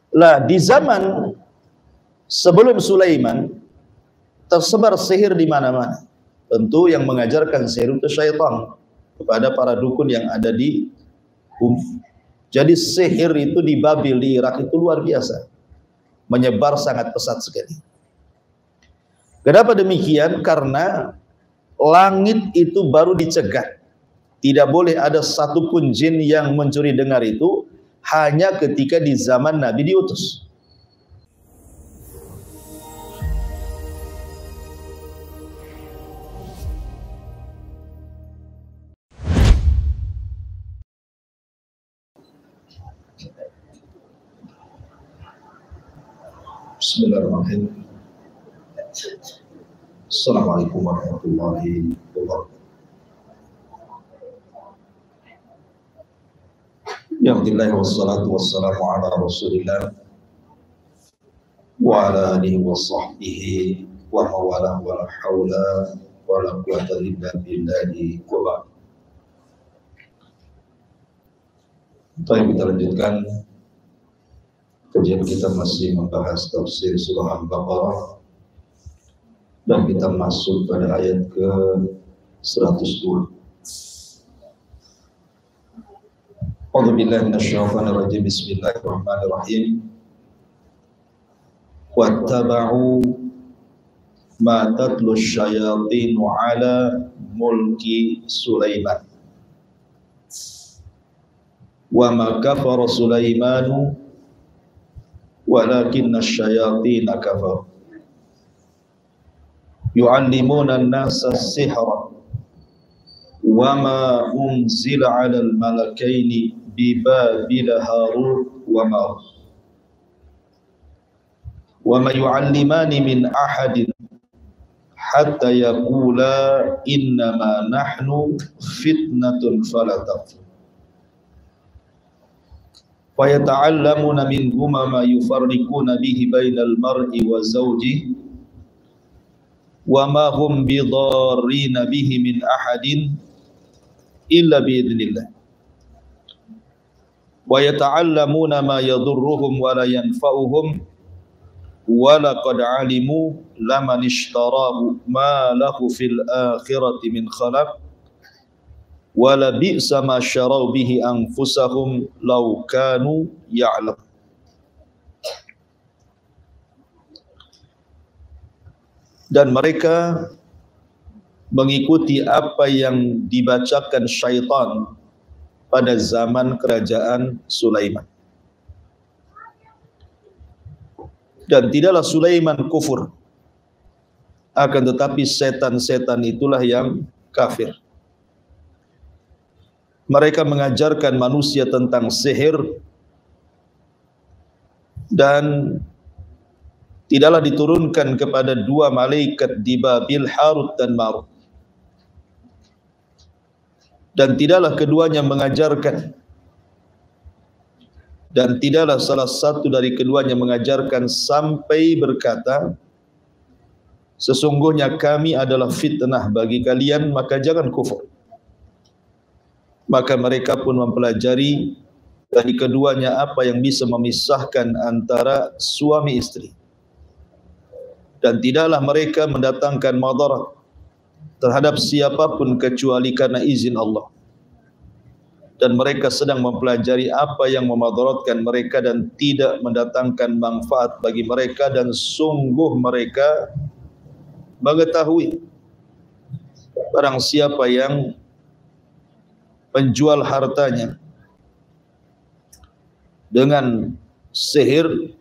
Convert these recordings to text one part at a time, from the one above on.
Lah di zaman sebelum Sulaiman tersebar sihir di mana-mana. Tentu yang mengajarkan sihir itu syaitan kepada para dukun yang ada di bumi. Jadi sihir itu di Babil, di Irak itu luar biasa, menyebar sangat pesat sekali. Kenapa demikian? Karena langit itu baru dicegat. Tidak boleh ada satupun jin yang mencuri dengar itu hanya ketika di zaman Nabi diutus. Bismillahirrahmanirrahim. Assalamualaikum warahmatullahi wabarakatuh. Alhamdulillah wassalatu wassalamu ala Rasulillah wa ala alihi wa sahbihi wa mawalah wa la haula wa la quwwata illa billahi wa ba'd. Kita lanjutkan kajian kita, masih membahas tafsir surah Al-Baqarah dan kita masuk pada ayat ke 102. A'udzu billahi minasyaitonir rajim. Bismillahirrahmanirrahim. Wattaba'u ma tatlu syayatinu ala mulki Sulaiman wa ma kafara Sulaimanu walakinna syayatina kafaru yu'allimuna an-nasa as-sihra wa ma unzila 'alal malakaini bi Babila Harut wa Marut wa ma yu'allimani min ahadin hatta yaqula innama nahnu fitnatun fala takfur wa yata'allamuna minhuma ma yufarriquna bihi bainal mar'i wa zawjihi wa ma hum bidarrina bihi min ahadin illa biidznillah wa yata'allamuna ma yadurruhum wa la yanfa'uhum wa laqad 'alimu laman ishtarahu ma lahu fil akhirati min khalaq wa la bi'sa ma syarau bihi anfusahum law kanu ya'lam. Dan mereka mengikuti apa yang dibacakan syaitan pada zaman kerajaan Sulaiman. Dan tidaklah Sulaiman kufur, akan tetapi setan-setan itulah yang kafir. Mereka mengajarkan manusia tentang sihir dan tidaklah diturunkan kepada dua malaikat di Babil, Harut dan Marut. Dan tidaklah keduanya mengajarkan, dan tidaklah salah satu dari keduanya mengajarkan sampai berkata, sesungguhnya kami adalah fitnah bagi kalian, maka jangan kufur. Maka mereka pun mempelajari dari keduanya apa yang bisa memisahkan antara suami istri. Dan tidaklah mereka mendatangkan madarat terhadap siapapun kecuali karena izin Allah. Dan mereka sedang mempelajari apa yang memadaratkan mereka dan tidak mendatangkan manfaat bagi mereka, dan sungguh mereka mengetahui barang siapa yang penjual hartanya dengan sihir,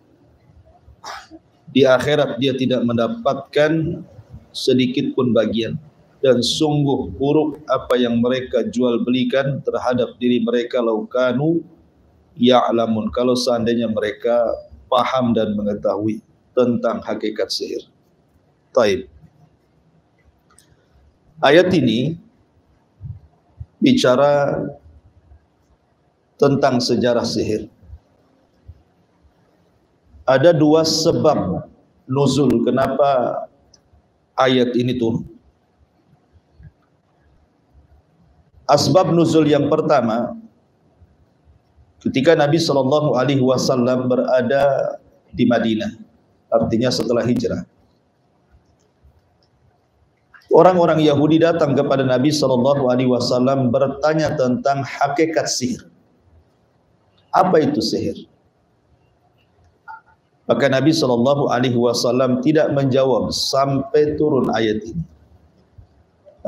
di akhirat dia tidak mendapatkan sedikit pun bagian. Dan sungguh buruk apa yang mereka jual belikan terhadap diri mereka, laukanu ya'lamun, kalau seandainya mereka paham dan mengetahui tentang hakikat sihir. Taib. Ayat ini bicara tentang sejarah sihir. Ada dua sebab nuzul kenapa ayat ini turun. Asbab nuzul yang pertama, ketika Nabi SAW berada di Madinah, artinya setelah hijrah, orang-orang Yahudi datang kepada Nabi SAW bertanya tentang hakikat sihir. Apa itu sihir? Maka Nabi SAW tidak menjawab sampai turun ayat ini.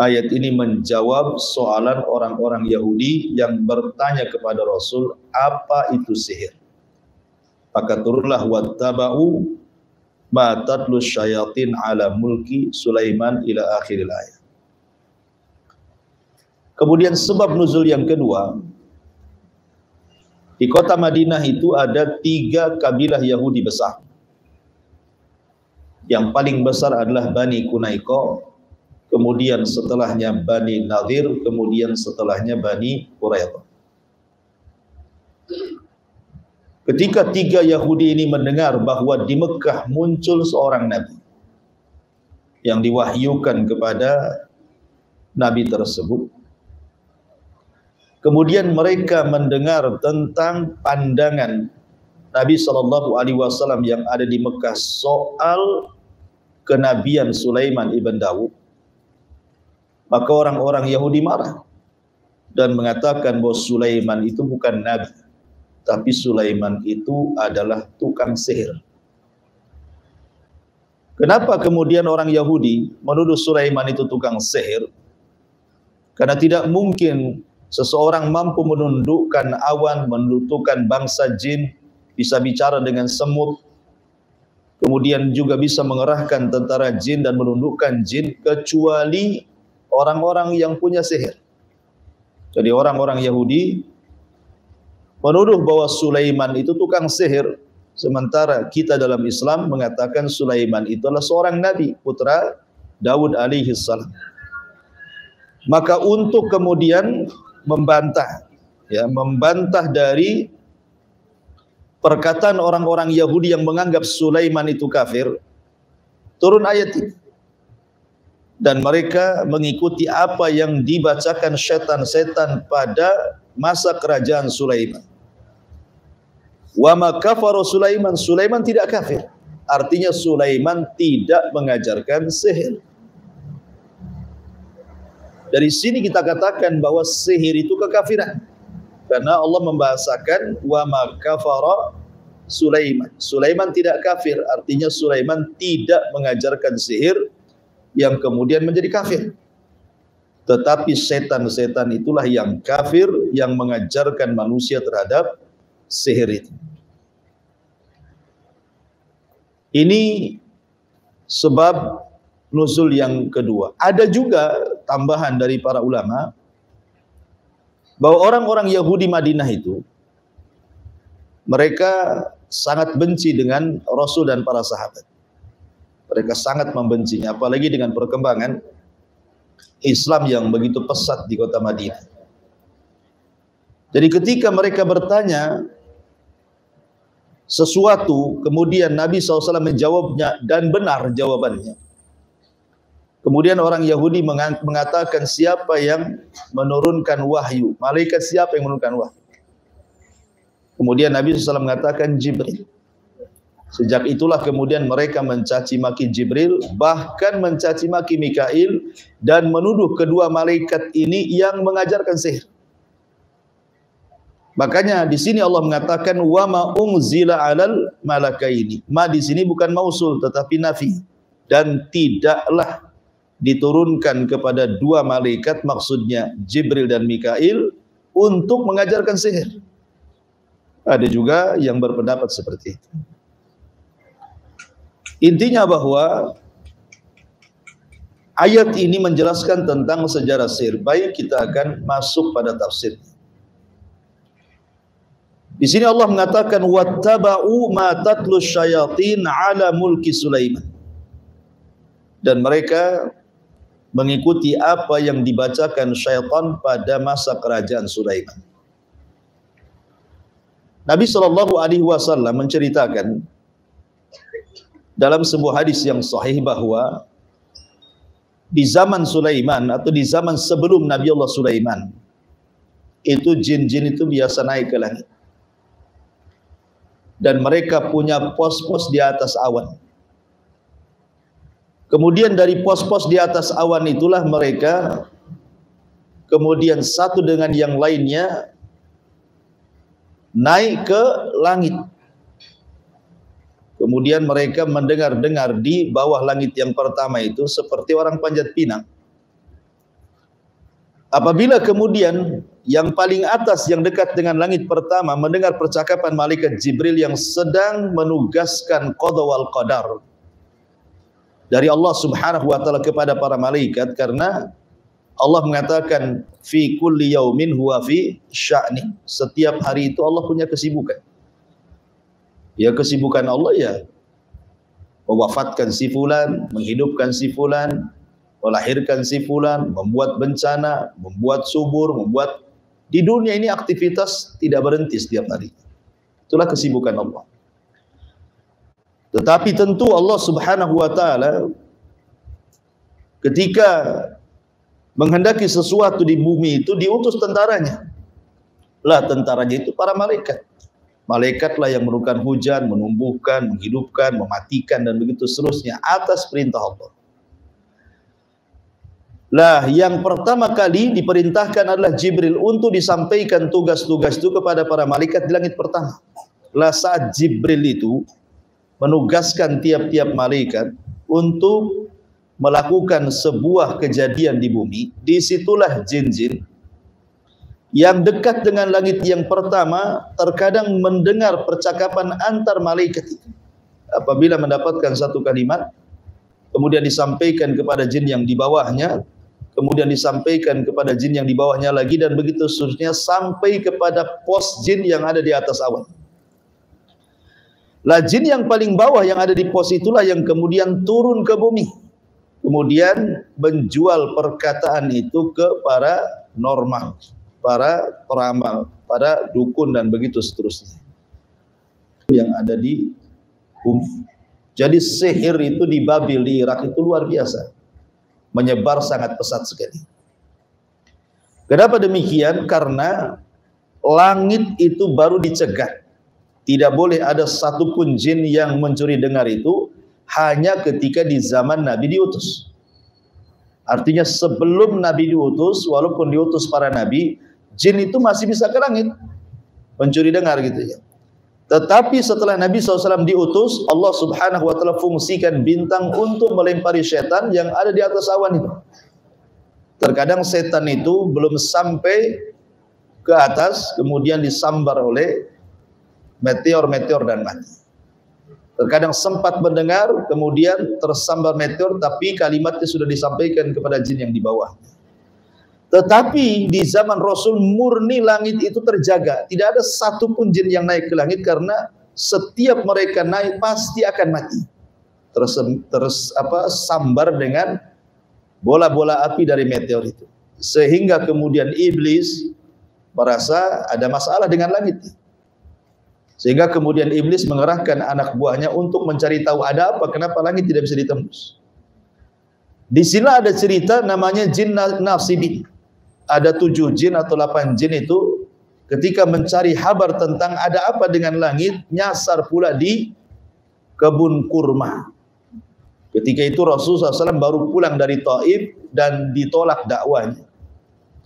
Ayat ini menjawab soalan orang-orang Yahudi yang bertanya kepada Rasul, apa itu sihir? Maka turunlah wattaba'u ma tatlu syayatin ala mulki Sulaiman ila akhiril ayat. Kemudian sebab nuzul yang kedua, di kota Madinah itu ada 3 kabilah Yahudi besar. Yang paling besar adalah Bani Qunaiqa, kemudian setelahnya Bani Nadir, kemudian setelahnya Bani Quraidah. Ketika 3 Yahudi ini mendengar bahwa di Mekah muncul seorang Nabi yang diwahyukan kepada Nabi tersebut, kemudian mereka mendengar tentang pandangan Nabi SAW yang ada di Mekah soal kenabian Sulaiman ibn Daud, maka orang-orang Yahudi marah dan mengatakan bahwa Sulaiman itu bukan Nabi, tapi Sulaiman itu adalah tukang sihir. Kenapa kemudian orang Yahudi menuduh Sulaiman itu tukang sihir? Karena tidak mungkin seseorang mampu menundukkan awan, menundukkan bangsa jin, bisa bicara dengan semut, kemudian juga bisa mengerahkan tentara jin dan menundukkan jin, kecuali orang-orang yang punya sihir. Jadi orang-orang Yahudi menuduh bahwa Sulaiman itu tukang sihir, sementara kita dalam Islam mengatakan Sulaiman itu adalah seorang nabi, putra Daud alaihi salam. Maka untuk kemudian membantah dari perkataan orang-orang Yahudi yang menganggap Sulaiman itu kafir, turun ayat ini. Dan mereka mengikuti apa yang dibacakan setan-setan pada masa kerajaan Sulaiman. Wa ma kafara Sulaiman, Sulaiman tidak kafir. Artinya Sulaiman tidak mengajarkan sihir. Dari sini kita katakan bahwa sihir itu kekafiran. Karena Allah membahasakan wa ma kafara Sulaiman. Sulaiman tidak kafir, artinya Sulaiman tidak mengajarkan sihir yang kemudian menjadi kafir. Tetapi setan-setan itulah yang kafir, yang mengajarkan manusia terhadap sihir itu. Ini sebab nuzul yang kedua. Ada juga tambahan dari para ulama bahwa orang-orang Yahudi Madinah itu mereka sangat benci dengan Rasul dan para sahabat. Mereka sangat membencinya, apalagi dengan perkembangan Islam yang begitu pesat di kota Madinah. Jadi ketika mereka bertanya sesuatu, kemudian Nabi SAW menjawabnya dan benar jawabannya. Kemudian orang Yahudi mengatakan, siapa yang menurunkan wahyu? Malaikat siapa yang menurunkan wahyu? Kemudian Nabi SAW mengatakan Jibril. Sejak itulah kemudian mereka mencaci maki Jibril, bahkan mencaci maki Mikail, dan menuduh kedua malaikat ini yang mengajarkan sihir. Makanya di sini Allah mengatakan wa ma unzila 'alal malakaini. Ma di sini bukan mausul tetapi nafi. Dan tidaklah diturunkan kepada dua malaikat, maksudnya Jibril dan Mikail, untuk mengajarkan sihir. Ada juga yang berpendapat seperti itu. Intinya bahwa ayat ini menjelaskan tentang sejarah sihir. Baik, kita akan masuk pada tafsir. Di sini Allah mengatakan wattaba'u ma tatlu syayatin ala mulki Sulaiman. Dan mereka mengikuti apa yang dibacakan syaitan pada masa kerajaan Sulaiman. Nabi SAW menceritakan dalam sebuah hadis yang sahih bahwa di zaman Sulaiman atau di zaman sebelum Nabi Allah Sulaiman, itu jin-jin itu biasa naik ke langit. dan mereka punya pos-pos di atas awan. Kemudian dari pos-pos di atas awan itulah mereka kemudian satu dengan yang lainnya naik ke langit. Kemudian mereka mendengar-dengar di bawah langit yang pertama itu seperti orang panjat pinang. Apabila kemudian yang paling atas yang dekat dengan langit pertama mendengar percakapan malaikat Jibril yang sedang menugaskan qada wal qadar dari Allah Subhanahu wa taala kepada para malaikat, karena Allah mengatakan fi kulli yaumin huwa fi sya'ni. Setiap hari itu Allah punya kesibukan. Ya, kesibukan Allah ya mewafatkan si fulan, menghidupkan si fulan, melahirkan si fulan, membuat bencana, membuat subur, membuat di dunia ini aktivitas tidak berhenti setiap hari. Itulah kesibukan Allah. Tetapi tentu Allah Subhanahu wa taala ketika menghendaki sesuatu di bumi itu diutus tentaranya. Lah tentaranya itu para malaikat. Malaikatlah yang menurunkan hujan, menumbuhkan, menghidupkan, mematikan dan begitu seterusnya atas perintah Allah. Lah yang pertama kali diperintahkan adalah Jibril untuk disampaikan tugas-tugas itu kepada para malaikat di langit pertama. Lah saat Jibril itu menugaskan tiap-tiap malaikat untuk melakukan sebuah kejadian di bumi, disitulah jin-jin yang dekat dengan langit yang pertama terkadang mendengar percakapan antar malaikat itu. Apabila mendapatkan satu kalimat, kemudian disampaikan kepada jin yang di bawahnya, kemudian disampaikan kepada jin yang di bawahnya lagi, dan begitu seterusnya sampai kepada pos jin yang ada di atas awan. Lah jin yang paling bawah yang ada di pos itulah yang kemudian turun ke bumi, kemudian menjual perkataan itu ke para normal, para peramal, para dukun dan begitu seterusnya yang ada di bumi. Jadi sihir itu di Babil di Irak itu luar biasa, menyebar sangat pesat sekali. Kenapa demikian? Karena langit itu baru dicegat. Tidak boleh ada satupun jin yang mencuri dengar itu hanya ketika di zaman Nabi diutus. Artinya sebelum Nabi diutus, walaupun diutus para Nabi, jin itu masih bisa ke langit mencuri dengar gitu ya. Tetapi setelah Nabi SAW diutus, Allah Subhanahu wa taala fungsikan bintang untuk melempari setan yang ada di atas awan itu. Terkadang setan itu belum sampai ke atas, kemudian disambar oleh meteor-meteor dan mati. Terkadang sempat mendengar, kemudian tersambar meteor, tapi kalimatnya sudah disampaikan kepada jin yang di bawah. Tetapi di zaman Rasul murni langit itu terjaga. Tidak ada satupun jin yang naik ke langit, karena setiap mereka naik pasti akan mati. Sambar dengan bola-bola api dari meteor itu. Sehingga kemudian iblis merasa ada masalah dengan langit. Sehingga kemudian iblis mengerahkan anak buahnya untuk mencari tahu ada apa, kenapa langit tidak bisa ditembus. Di sini ada cerita namanya jin nasibin. Ada 7 jin atau 8 jin itu ketika mencari kabar tentang ada apa dengan langit, nyasar pula di kebun kurma. Ketika itu Rasulullah SAW baru pulang dari Taif dan ditolak dakwahnya,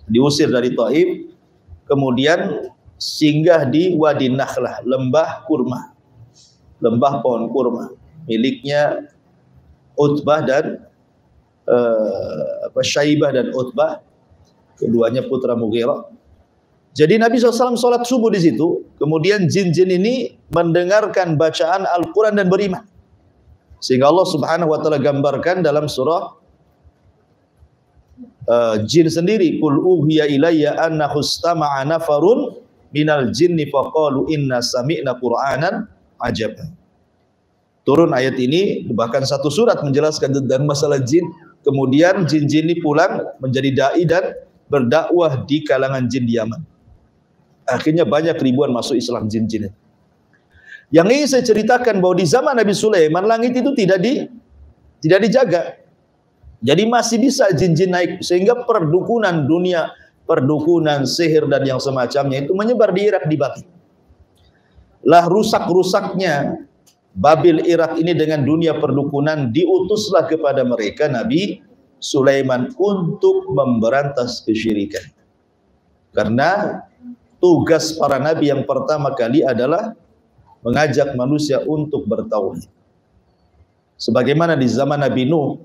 diusir dari Taif, kemudian singgah di Wadi Nakhlah, lembah kurma, lembah pohon kurma miliknya Utbah dan Syaibah dan Utbah, keduanya putra Mughirah. Jadi Nabi SAW sholat subuh di situ, kemudian jin-jin ini mendengarkan bacaan Al-Quran dan beriman. Sehingga Allah Subhanahu wa taala gambarkan dalam surah jin sendiri, qul uhiya ilayya annahu istama'a nafarun minal jinni faqalu inna sami'na qur'anan ajaban. Turun ayat ini, bahkan satu surat menjelaskan tentang masalah jin. Kemudian jin-jin ini pulang menjadi dai dan berdakwah di kalangan jin di Yaman. Akhirnya banyak ribuan masuk Islam jin-jin. Yang ini saya ceritakan bahwa di zaman Nabi Sulaiman langit itu tidak dijaga. Jadi masih bisa jin-jin naik, sehingga perdukunan dunia, perdukunan, sihir dan yang semacamnya itu menyebar di Irak, di Babil. Lah rusak-rusaknya Babil Irak ini dengan dunia perdukunan, diutuslah kepada mereka Nabi Sulaiman untuk memberantas kesyirikan. Karena tugas para nabi yang pertama kali adalah mengajak manusia untuk bertauhid. Sebagaimana di zaman Nabi Nuh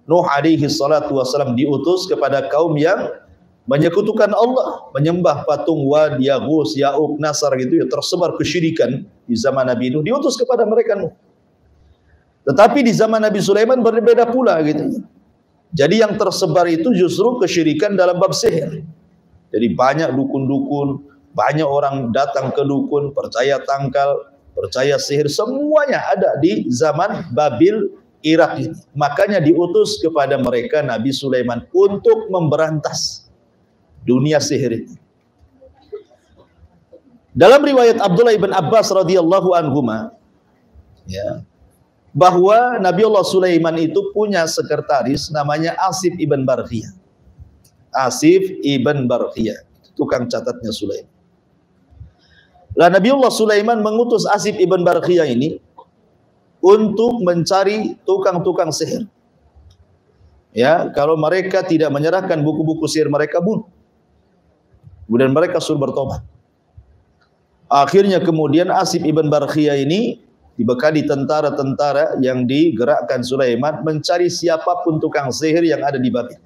alaihi salatu wasalam diutus kepada kaum yang menyekutukan Allah, menyembah patung Wad, Yaghus, Ya'uq, Nasar gitu ya, tersebar kesyirikan di zaman Nabi Nuh, diutus kepada mereka Nuh. Tetapi di zaman Nabi Sulaiman berbeda pula gitu. Jadi yang tersebar itu justru kesyirikan dalam bab sihir. Jadi banyak dukun-dukun, banyak orang datang ke dukun, percaya tangkal, percaya sihir, semuanya ada di zaman Babil Irak ini. Makanya diutus kepada mereka Nabi Sulaiman untuk memberantas dunia sihir ini. Dalam riwayat Abdullah ibn Abbas radhiyallahu anhuma, ya, bahwa Nabi Allah Sulaiman itu punya sekretaris namanya Asif ibn Barkhiyah. Asif ibn Barkhiyah, tukang catatnya Sulaiman. Lah Nabi Allah Sulaiman mengutus Asif ibn Barkhiyah ini untuk mencari tukang-tukang sihir. Ya, kalau mereka tidak menyerahkan buku-buku sihir mereka bunuh. Kemudian mereka suruh bertobat. Akhirnya kemudian Asif ibn Barkhiyah ini dibekali tentara-tentara yang digerakkan Sulaiman mencari siapapun tukang sihir yang ada di Babil.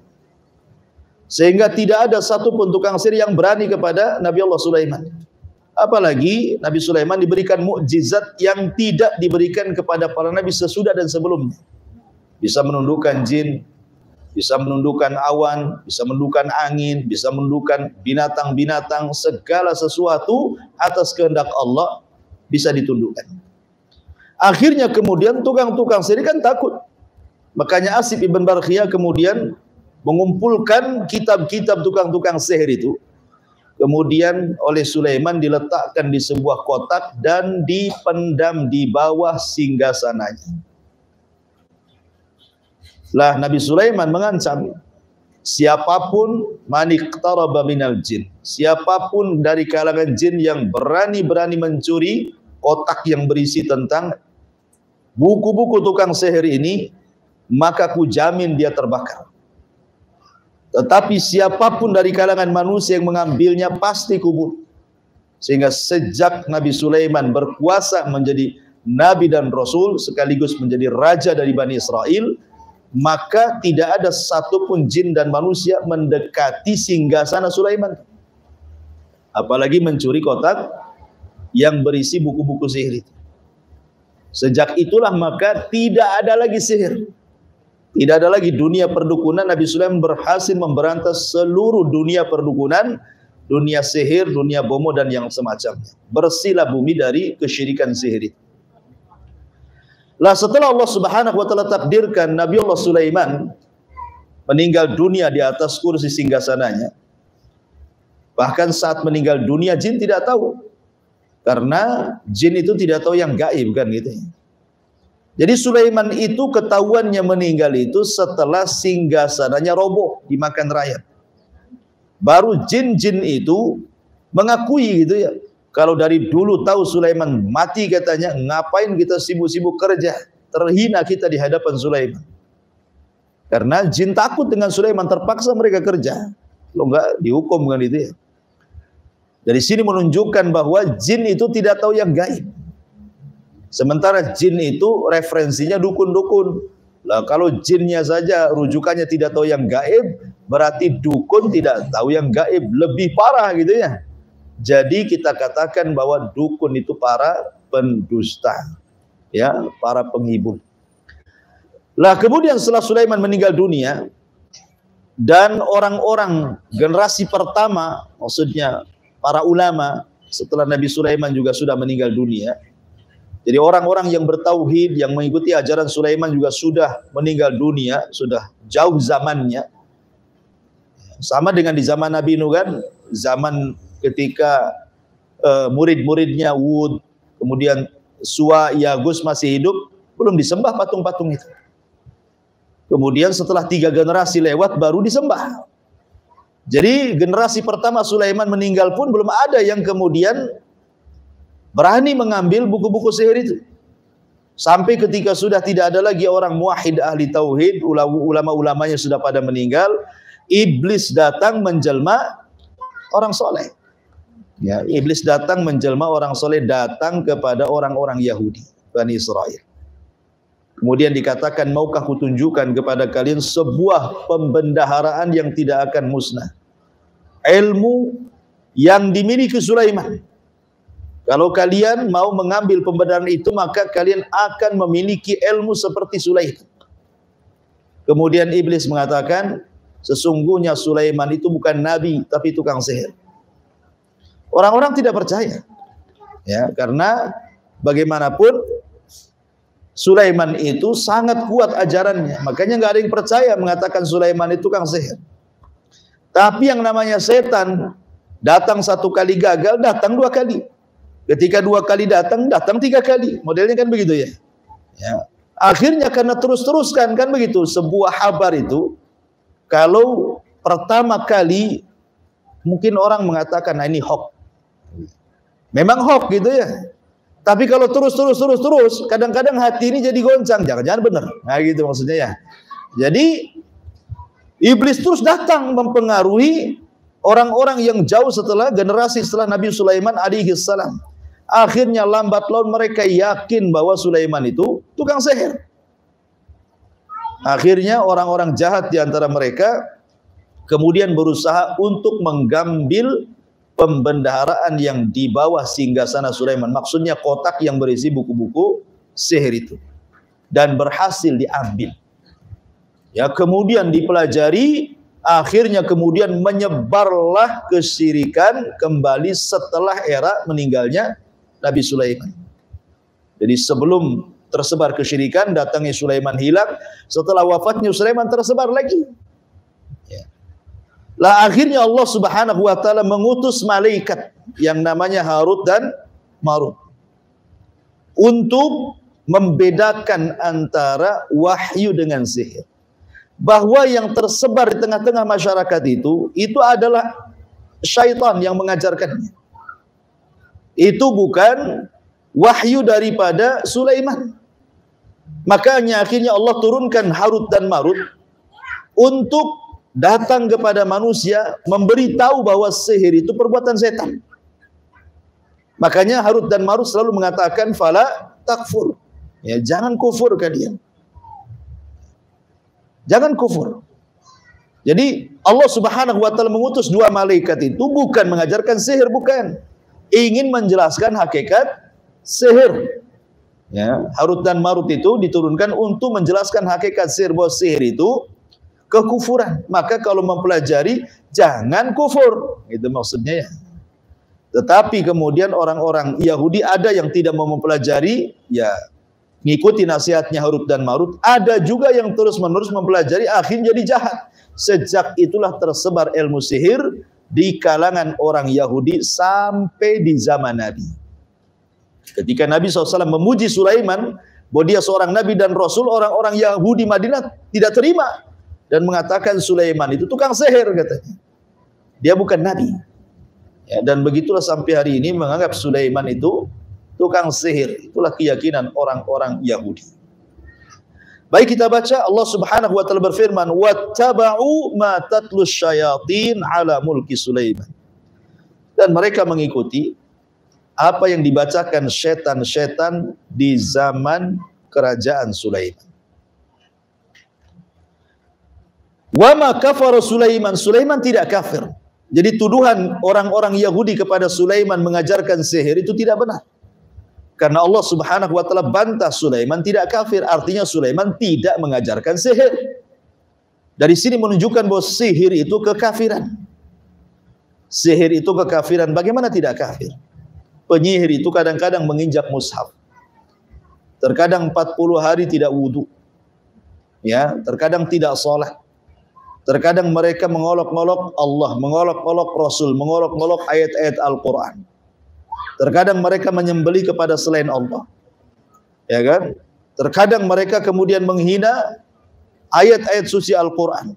Sehingga tidak ada satu pun tukang sihir yang berani kepada Nabi Allah Sulaiman. Apalagi Nabi Sulaiman diberikan mukjizat yang tidak diberikan kepada para nabi sesudah dan sebelumnya. Bisa menundukkan jin, bisa menundukkan awan, bisa menundukkan angin, bisa menundukkan binatang-binatang, segala sesuatu atas kehendak Allah bisa ditundukkan. Akhirnya kemudian tukang-tukang sihir kan takut. Makanya Asif ibn Barkhiyah kemudian mengumpulkan kitab-kitab tukang-tukang sihir itu. Kemudian oleh Sulaiman diletakkan di sebuah kotak dan dipendam di bawah singgasananya. Lah Nabi Sulaiman mengancam siapapun maniqtaraba minal jin, siapapun dari kalangan jin yang berani-berani mencuri kotak yang berisi tentang buku-buku tukang sihir ini, maka ku jamin dia terbakar. Tetapi siapapun dari kalangan manusia yang mengambilnya pasti kubur. Sehingga sejak Nabi Sulaiman berkuasa menjadi nabi dan rasul sekaligus menjadi raja dari Bani Israel, maka tidak ada satupun jin dan manusia mendekati singgasana Sulaiman, apalagi mencuri kotak yang berisi buku-buku sihir itu. Sejak itulah maka tidak ada lagi sihir, tidak ada lagi dunia perdukunan. Nabi Sulaiman berhasil memberantas seluruh dunia perdukunan, dunia sihir, dunia bomo dan yang semacamnya. Bersihlah bumi dari kesyirikan sihir itu. Lah setelah Allah Subhanahu wa taala takdirkan Nabi Allah Sulaiman meninggal dunia di atas kursi singgasananya. Bahkan saat meninggal dunia jin tidak tahu. Karena jin itu tidak tahu yang gaib kan gitu. Jadi Sulaiman itu ketahuannya meninggal itu setelah singgasananya roboh dimakan rakyat. Baru jin-jin itu mengakui gitu ya. Kalau dari dulu tahu Sulaiman mati katanya, ngapain kita sibuk-sibuk kerja? Terhina kita di hadapan Sulaiman. Karena jin takut dengan Sulaiman, terpaksa mereka kerja. Kalau enggak dihukum kan itu ya. Dari sini menunjukkan bahwa jin itu tidak tahu yang gaib. Sementara jin itu referensinya dukun-dukun. Lah kalau jinnya saja rujukannya tidak tahu yang gaib, berarti dukun tidak tahu yang gaib, lebih parah gitu ya. Jadi kita katakan bahwa dukun itu para pendusta, ya, para penghibur. Lah kemudian setelah Sulaiman meninggal dunia dan orang-orang generasi pertama, maksudnya para ulama setelah Nabi Sulaiman juga sudah meninggal dunia. Jadi orang-orang yang bertauhid, yang mengikuti ajaran Sulaiman juga sudah meninggal dunia, sudah jauh zamannya. Sama dengan di zaman Nabi Nuh kan, zaman ketika murid-muridnya Wud, kemudian Suwa, Yagus masih hidup, belum disembah patung-patung itu. Kemudian setelah 3 generasi lewat baru disembah. Jadi generasi pertama Sulaiman meninggal pun belum ada yang kemudian berani mengambil buku-buku sihir itu. Sampai ketika sudah tidak ada lagi orang muwahhid ahli tauhid, ulama-ulamanya sudah pada meninggal, iblis datang menjelma orang soleh. Ya, iblis datang menjelma orang soleh, datang kepada orang-orang Yahudi, Bani Israel. Kemudian dikatakan, maukah kutunjukkan kepada kalian sebuah pembendaharaan yang tidak akan musnah. Ilmu yang dimiliki Sulaiman. Kalau kalian mau mengambil pembenaran itu, maka kalian akan memiliki ilmu seperti Sulaiman. Kemudian iblis mengatakan, sesungguhnya Sulaiman itu bukan nabi, tapi tukang sihir. Orang-orang tidak percaya. Ya, karena bagaimanapun Sulaiman itu sangat kuat ajarannya. Makanya nggak ada yang percaya mengatakan Sulaiman itu tukang sihir. Tapi yang namanya setan, datang satu kali gagal, datang dua kali. Ketika dua kali datang, datang tiga kali. Modelnya kan begitu ya. Ya. Akhirnya karena terus-teruskan kan begitu. Sebuah kabar itu, kalau pertama kali mungkin orang mengatakan, nah ini hoax. Memang hoax gitu ya. Tapi kalau terus, kadang-kadang hati ini jadi goncang. Jangan-jangan benar. Nah gitu maksudnya ya. Jadi iblis terus datang mempengaruhi orang-orang yang jauh setelah generasi setelah Nabi Sulaiman alaihi salam. Akhirnya lambat laun mereka yakin bahwa Sulaiman itu tukang sihir. Akhirnya orang-orang jahat di antara mereka kemudian berusaha untuk menggambil pembendaharaan yang di bawah singgasana Sulaiman. Maksudnya kotak yang berisi buku-buku sihir itu. Dan berhasil diambil. Ya, kemudian dipelajari, akhirnya kemudian menyebarlah kesyirikan kembali setelah era meninggalnya Nabi Sulaiman. Jadi sebelum tersebar kesyirikan, datangnya Sulaiman hilang, setelah wafatnya Sulaiman tersebar lagi. Lah akhirnya Allah Subhanahu wa taala mengutus malaikat yang namanya Harut dan Marut untuk membedakan antara wahyu dengan sihir. Bahwa yang tersebar di tengah-tengah masyarakat itu adalah syaitan yang mengajarkannya. Itu bukan wahyu daripada Sulaiman. Makanya akhirnya Allah turunkan Harut dan Marut untuk datang kepada manusia memberitahu bahwa sihir itu perbuatan setan. Makanya Harut dan Marut selalu mengatakan fala takfur. Ya, jangan kufur kalian. Jangan kufur. Jadi Allah Subhanahu wa taala mengutus dua malaikat itu bukan mengajarkan sihir, bukan. Ingin menjelaskan hakikat sihir. Ya, Harut dan Marut itu diturunkan untuk menjelaskan hakikat sihir, bahwa sihir itu kekufuran. Maka kalau mempelajari jangan kufur, itu maksudnya ya. Tetapi kemudian orang-orang Yahudi ada yang tidak mau mempelajari, ya ngikuti nasihatnya Harut dan Marut. Ada juga yang terus-menerus mempelajari, akhirnya jadi jahat. Sejak itulah tersebar ilmu sihir di kalangan orang Yahudi sampai di zaman Nabi. Ketika Nabi SAW memuji Sulaiman bahwa dia seorang Nabi dan Rasul, orang-orang Yahudi Madinah tidak terima dan mengatakan Sulaiman itu tukang sihir katanya. Dia bukan nabi. Ya, dan begitulah sampai hari ini menganggap Sulaiman itu tukang sihir. Itulah keyakinan orang-orang Yahudi. Baik, kita baca Allah Subhanahu wa taala berfirman, "Wattaba'u ma tatlus syayatin 'ala mulki Sulaiman." Dan mereka mengikuti apa yang dibacakan setan-setan di zaman kerajaan Sulaiman. Wa ma kafara Sulaiman, Sulaiman tidak kafir. Jadi tuduhan orang-orang Yahudi kepada Sulaiman mengajarkan sihir itu tidak benar. Karena Allah Subhanahu wa taala bantah Sulaiman tidak kafir, artinya Sulaiman tidak mengajarkan sihir. Dari sini menunjukkan bahwa sihir itu kekafiran. Sihir itu kekafiran, bagaimana tidak kafir? Penyihir itu kadang-kadang menginjak mushaf. Terkadang 40 hari tidak wudu. Ya, terkadang tidak salat. Terkadang mereka mengolok-olok Allah, mengolok-olok Rasul, mengolok-olok ayat-ayat Al-Quran. Terkadang mereka menyembelih kepada selain Allah. Ya kan? Terkadang mereka kemudian menghina ayat-ayat suci Al-Quran.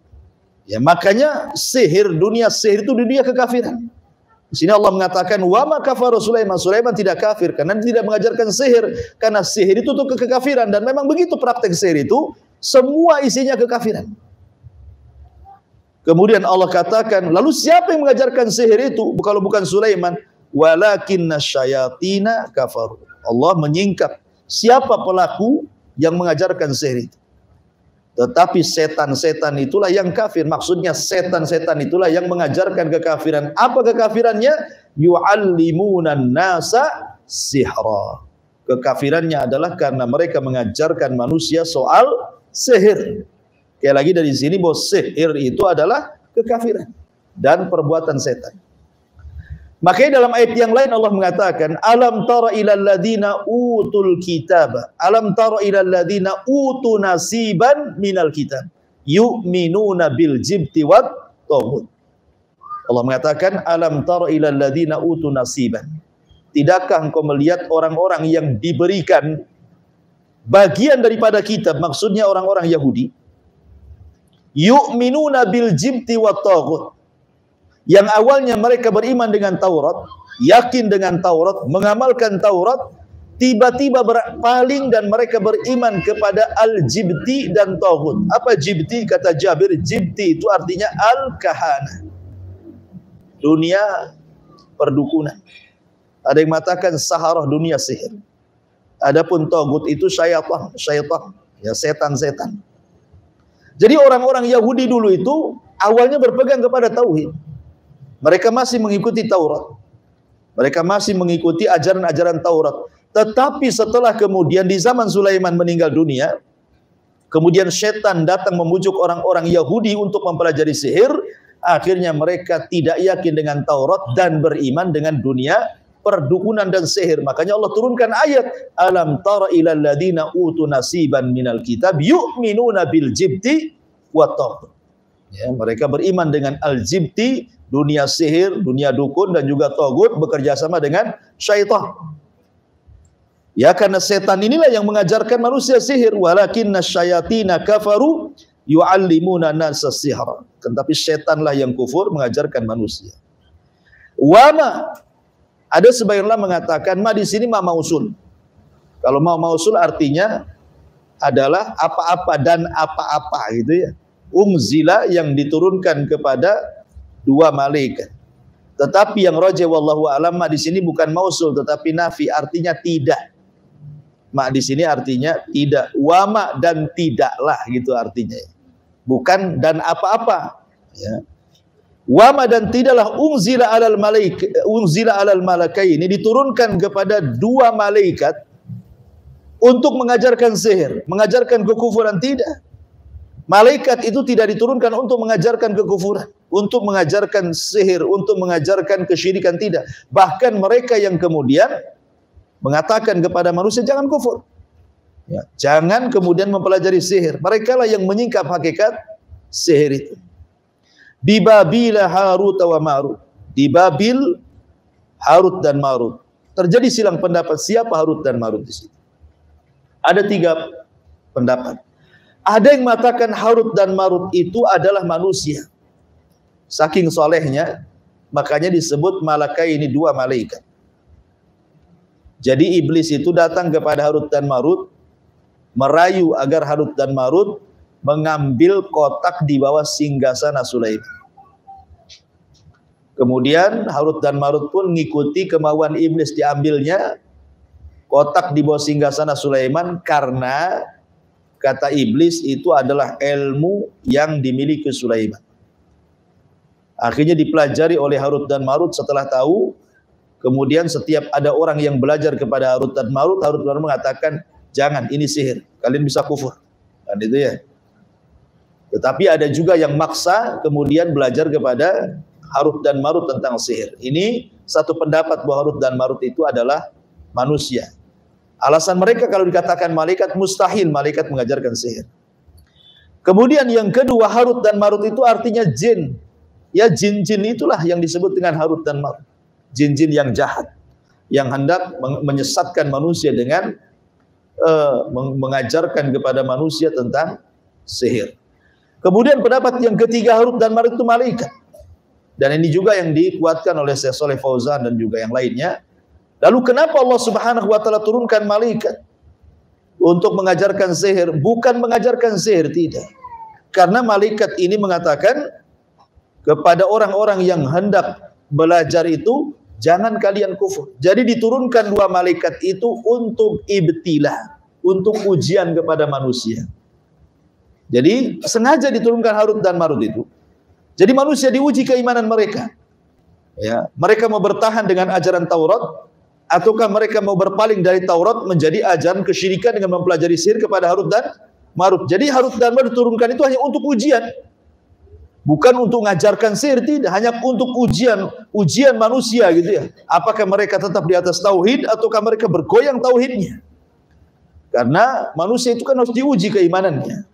Ya, makanya sihir, dunia sihir itu dunia kekafiran. Di sini Allah mengatakan wa ma kafara Sulaiman. Sulaiman tidak kafir karena dia tidak mengajarkan sihir, karena sihir itu untuk kekafiran, dan memang begitu praktek sihir itu semua isinya kekafiran. Kemudian Allah katakan, lalu siapa yang mengajarkan sihir itu kalau bukan Sulaiman? Walakinna syayatina kafaru. Allah menyingkap siapa pelaku yang mengajarkan sihir itu. Tetapi setan-setan itulah yang kafir. Maksudnya setan-setan itulah yang mengajarkan kekafiran. Apa kekafirannya? Yu'allimunan nasa sihra. Kekafirannya adalah karena mereka mengajarkan manusia soal sihir. Kayak lagi dari sini bahwa sihir itu adalah kekafiran dan perbuatan setan. Makanya dalam ayat yang lain Allah mengatakan, alam tara ilal ladina utul kitaba, alam tara ilal ladina utu nasiban minal kitab, yu'minuna bil jibti wat taghut. Allah mengatakan, alam tara ilal ladina utu nasiban. Tidakkah engkau melihat orang-orang yang diberikan bagian daripada kitab, maksudnya orang-orang Yahudi, yu'minuna bil jibti wat taghut, yang awalnya mereka beriman dengan Taurat, yakin dengan Taurat, mengamalkan Taurat, tiba-tiba berpaling dan mereka beriman kepada al-jibti dan taghut. Apa jibti? Kata Jabir, jibti itu artinya al-kahana, dunia perdukunan. Ada yang mengatakan saharah, dunia sihir. Adapun taghut itu syaitan, ya setan-setan. Jadi orang-orang Yahudi dulu itu awalnya berpegang kepada tauhid. Mereka masih mengikuti Taurat. Mereka masih mengikuti ajaran-ajaran Taurat. Tetapi setelah kemudian di zaman Sulaiman meninggal dunia, kemudian setan datang memujuk orang-orang Yahudi untuk mempelajari sihir. Akhirnya mereka tidak yakin dengan Taurat dan beriman dengan dunia perdukunan dan sihir. Makanya Allah turunkan ayat, alam tara ilal ladina utu nasiban minal kitab yu'minuna bil jibti wa taghut. Ya, mereka beriman dengan al-jibti, dunia sihir, dunia dukun, dan juga taghut, bekerja sama dengan syaitan. Ya, karena setan inilah yang mengajarkan manusia sihir. Walakinna syayatina kafaru yu'allimuna nasa sihra. Tetapi setanlah yang kufur mengajarkan manusia. Wama, ada sebagian ulama mengatakan ma di sini ma mausul. Kalau ma mausul artinya adalah apa-apa dan apa-apa gitu ya. Unzila yang diturunkan kepada dua malaikat. Tetapi yang rajih wallahu a'lam di sini bukan mausul tetapi nafi, artinya tidak. Ma di sini artinya tidak, wama dan tidaklah gitu artinya. Bukan dan apa-apa, ya. Wama dan tidaklah unzila alal malakaini, diturunkan kepada dua malaikat untuk mengajarkan sihir, mengajarkan kekufuran, tidak. Malaikat itu tidak diturunkan untuk mengajarkan kekufuran, untuk mengajarkan sihir, untuk mengajarkan kesyirikan, tidak. Bahkan mereka yang kemudian mengatakan kepada manusia jangan kufur, ya, jangan kemudian mempelajari sihir. Mereka lah yang menyingkap hakikat sihir itu. Di Babil Harut wa Marut. Di Babil Harut dan Marut. Terjadi silang pendapat siapa Harut dan Marut di sini. Ada tiga pendapat. Ada yang mengatakan Harut dan Marut itu adalah manusia. Saking solehnya, makanya disebut malakai ini dua malaikat. Jadi iblis itu datang kepada Harut dan Marut, merayu agar Harut dan Marut mengambil kotak di bawah singgasana Sulaiman. Kemudian Harut dan Marut pun mengikuti kemauan iblis, diambilnya kotak di bawah singgasana Sulaiman karena kata iblis itu adalah ilmu yang dimiliki Sulaiman. Akhirnya dipelajari oleh Harut dan Marut. Setelah tahu, kemudian setiap ada orang yang belajar kepada Harut dan Marut mengatakan, jangan, ini sihir, kalian bisa kufur. Kan itu ya. Tetapi ada juga yang maksa kemudian belajar kepada Harut dan Marut tentang sihir. Ini satu pendapat bahwa Harut dan Marut itu adalah manusia. Alasan mereka kalau dikatakan malaikat, mustahil malaikat mengajarkan sihir. Kemudian yang kedua, Harut dan Marut itu artinya jin. Ya, jin-jin itulah yang disebut dengan Harut dan Marut. Jin-jin yang jahat, yang hendak menyesatkan manusia dengan mengajarkan kepada manusia tentang sihir. Kemudian pendapat yang ketiga, Harut dan Marut itu malaikat. Dan ini juga yang dikuatkan oleh Syekh Shalih Fauzan dan juga yang lainnya. Lalu kenapa Allah Subhanahu wa taala turunkan malaikat untuk mengajarkan sihir? Bukan mengajarkan sihir, tidak. Karena malaikat ini mengatakan kepada orang-orang yang hendak belajar itu, jangan kalian kufur. Jadi diturunkan dua malaikat itu untuk ibtilah, untuk ujian kepada manusia. Jadi sengaja diturunkan Harut dan Marut itu. Jadi manusia diuji keimanan mereka. Ya, mereka mau bertahan dengan ajaran Taurat, ataukah mereka mau berpaling dari Taurat menjadi ajaran kesyirikan dengan mempelajari sihir kepada Harut dan Marut. Jadi Harut dan Marut diturunkan itu hanya untuk ujian. Bukan untuk mengajarkan sihir, tidak, hanya untuk ujian manusia gitu ya. Apakah mereka tetap di atas tauhid ataukah mereka bergoyang tauhidnya? Karena manusia itu kan harus diuji keimanannya.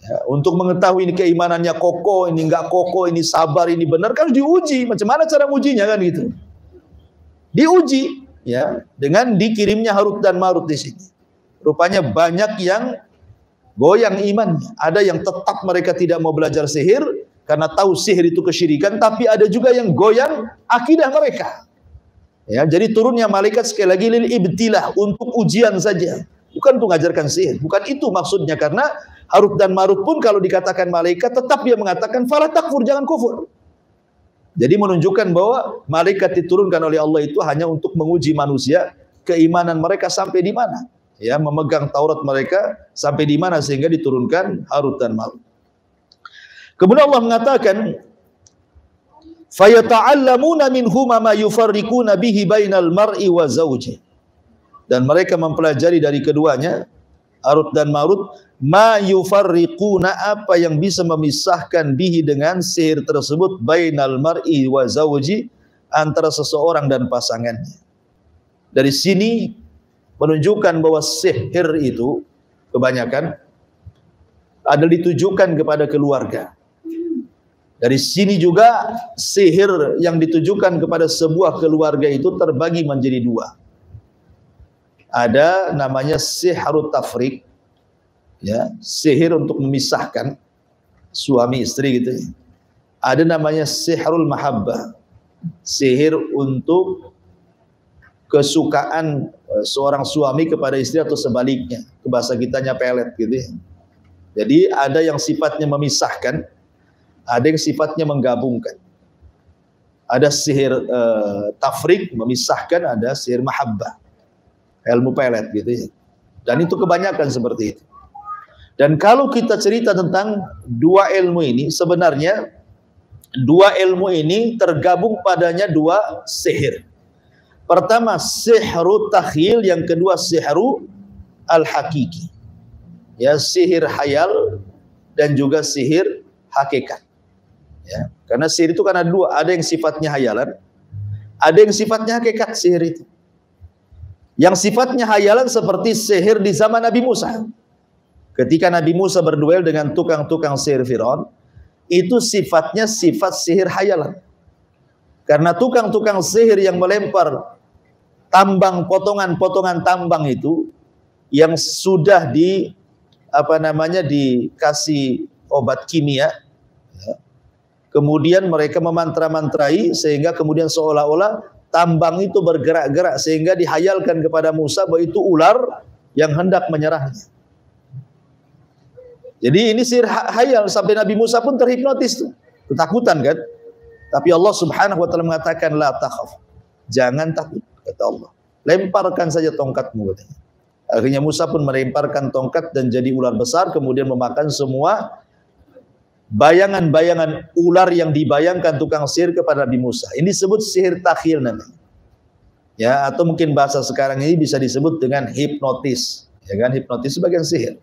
Ya, untuk mengetahui ini keimanannya kokoh, ini enggak kokoh, ini sabar, ini benar, kan diuji. Macam mana cara ujinya kan gitu? Diuji ya dengan dikirimnya Harut dan Marut di sini. Rupanya banyak yang goyang imannya. Ada yang tetap mereka tidak mau belajar sihir karena tahu sihir itu kesyirikan, tapi ada juga yang goyang akidah mereka. Ya, jadi turunnya malaikat sekali lagi lil ibtilah, untuk ujian saja. Bukan untuk mengajarkan sihir, bukan itu maksudnya. Karena Harut dan Marut pun kalau dikatakan malaikat, tetap dia mengatakan fala takfur, jangan kufur. Jadi menunjukkan bahwa malaikat diturunkan oleh Allah itu hanya untuk menguji manusia, keimanan mereka sampai di mana, ya, memegang Taurat mereka sampai di mana sehingga diturunkan Harut dan Marut. Kemudian Allah mengatakan, fayata'allamuna minhuma ma yufarriquna bihi bainal mar'i wa zawji. Dan mereka mempelajari dari keduanya, Harut dan Marut, ma yufarriquna, apa yang bisa memisahkan bihi dengan sihir tersebut, bainal mar'i wa zawji, antara seseorang dan pasangannya. Dari sini menunjukkan bahwa sihir itu kebanyakan adalah ditujukan kepada keluarga. Dari sini juga sihir yang ditujukan kepada sebuah keluarga itu terbagi menjadi dua. Ada namanya sihrut tafriq, ya, sihir untuk memisahkan suami istri gitu ya. Ada namanya sihrul mahabbah, sihir untuk kesukaan seorang suami kepada istri atau sebaliknya, ke bahasa kitanya pelet gitu ya. Jadi ada yang sifatnya memisahkan, ada yang sifatnya menggabungkan. Ada sihir tafriq, memisahkan, ada sihir mahabbah, ilmu pelet gitu ya. Dan itu kebanyakan seperti itu. Dan kalau kita cerita tentang dua ilmu ini, sebenarnya dua ilmu ini tergabung padanya dua sihir. Pertama sihru takhyil, yang kedua sihru al-hakiki. Ya, sihir hayal dan juga sihir hakikat. Ya, karena sihir itu kan ada dua, ada yang sifatnya hayalan, ada yang sifatnya hakikat sihir itu. Yang sifatnya hayalan seperti sihir di zaman Nabi Musa. Ketika Nabi Musa berduel dengan tukang-tukang sihir Firaun, itu sifatnya sifat sihir hayalan. Karena tukang-tukang sihir yang melempar tambang, potongan-potongan tambang itu yang sudah dikasih obat kimia, ya, kemudian mereka memantra-mantrai sehingga kemudian seolah-olah tambang itu bergerak-gerak sehingga dihayalkan kepada Musa bahwa itu ular yang hendak menyerahnya. Jadi ini sihir hayal sampai Nabi Musa pun terhipnotis tuh, ketakutan kan? Tapi Allah Subhanahu wa taala mengatakan la takhaf. Jangan takut, kata Allah. Lemparkan saja tongkatmu, katanya. Akhirnya Musa pun melemparkan tongkat dan jadi ular besar, kemudian memakan semua bayangan-bayangan ular yang dibayangkan tukang sihir kepada Nabi Musa. Ini disebut sihir takhyil namanya. Ya, atau mungkin bahasa sekarang ini bisa disebut dengan hipnotis. Ya kan, hipnotis sebagian sihir.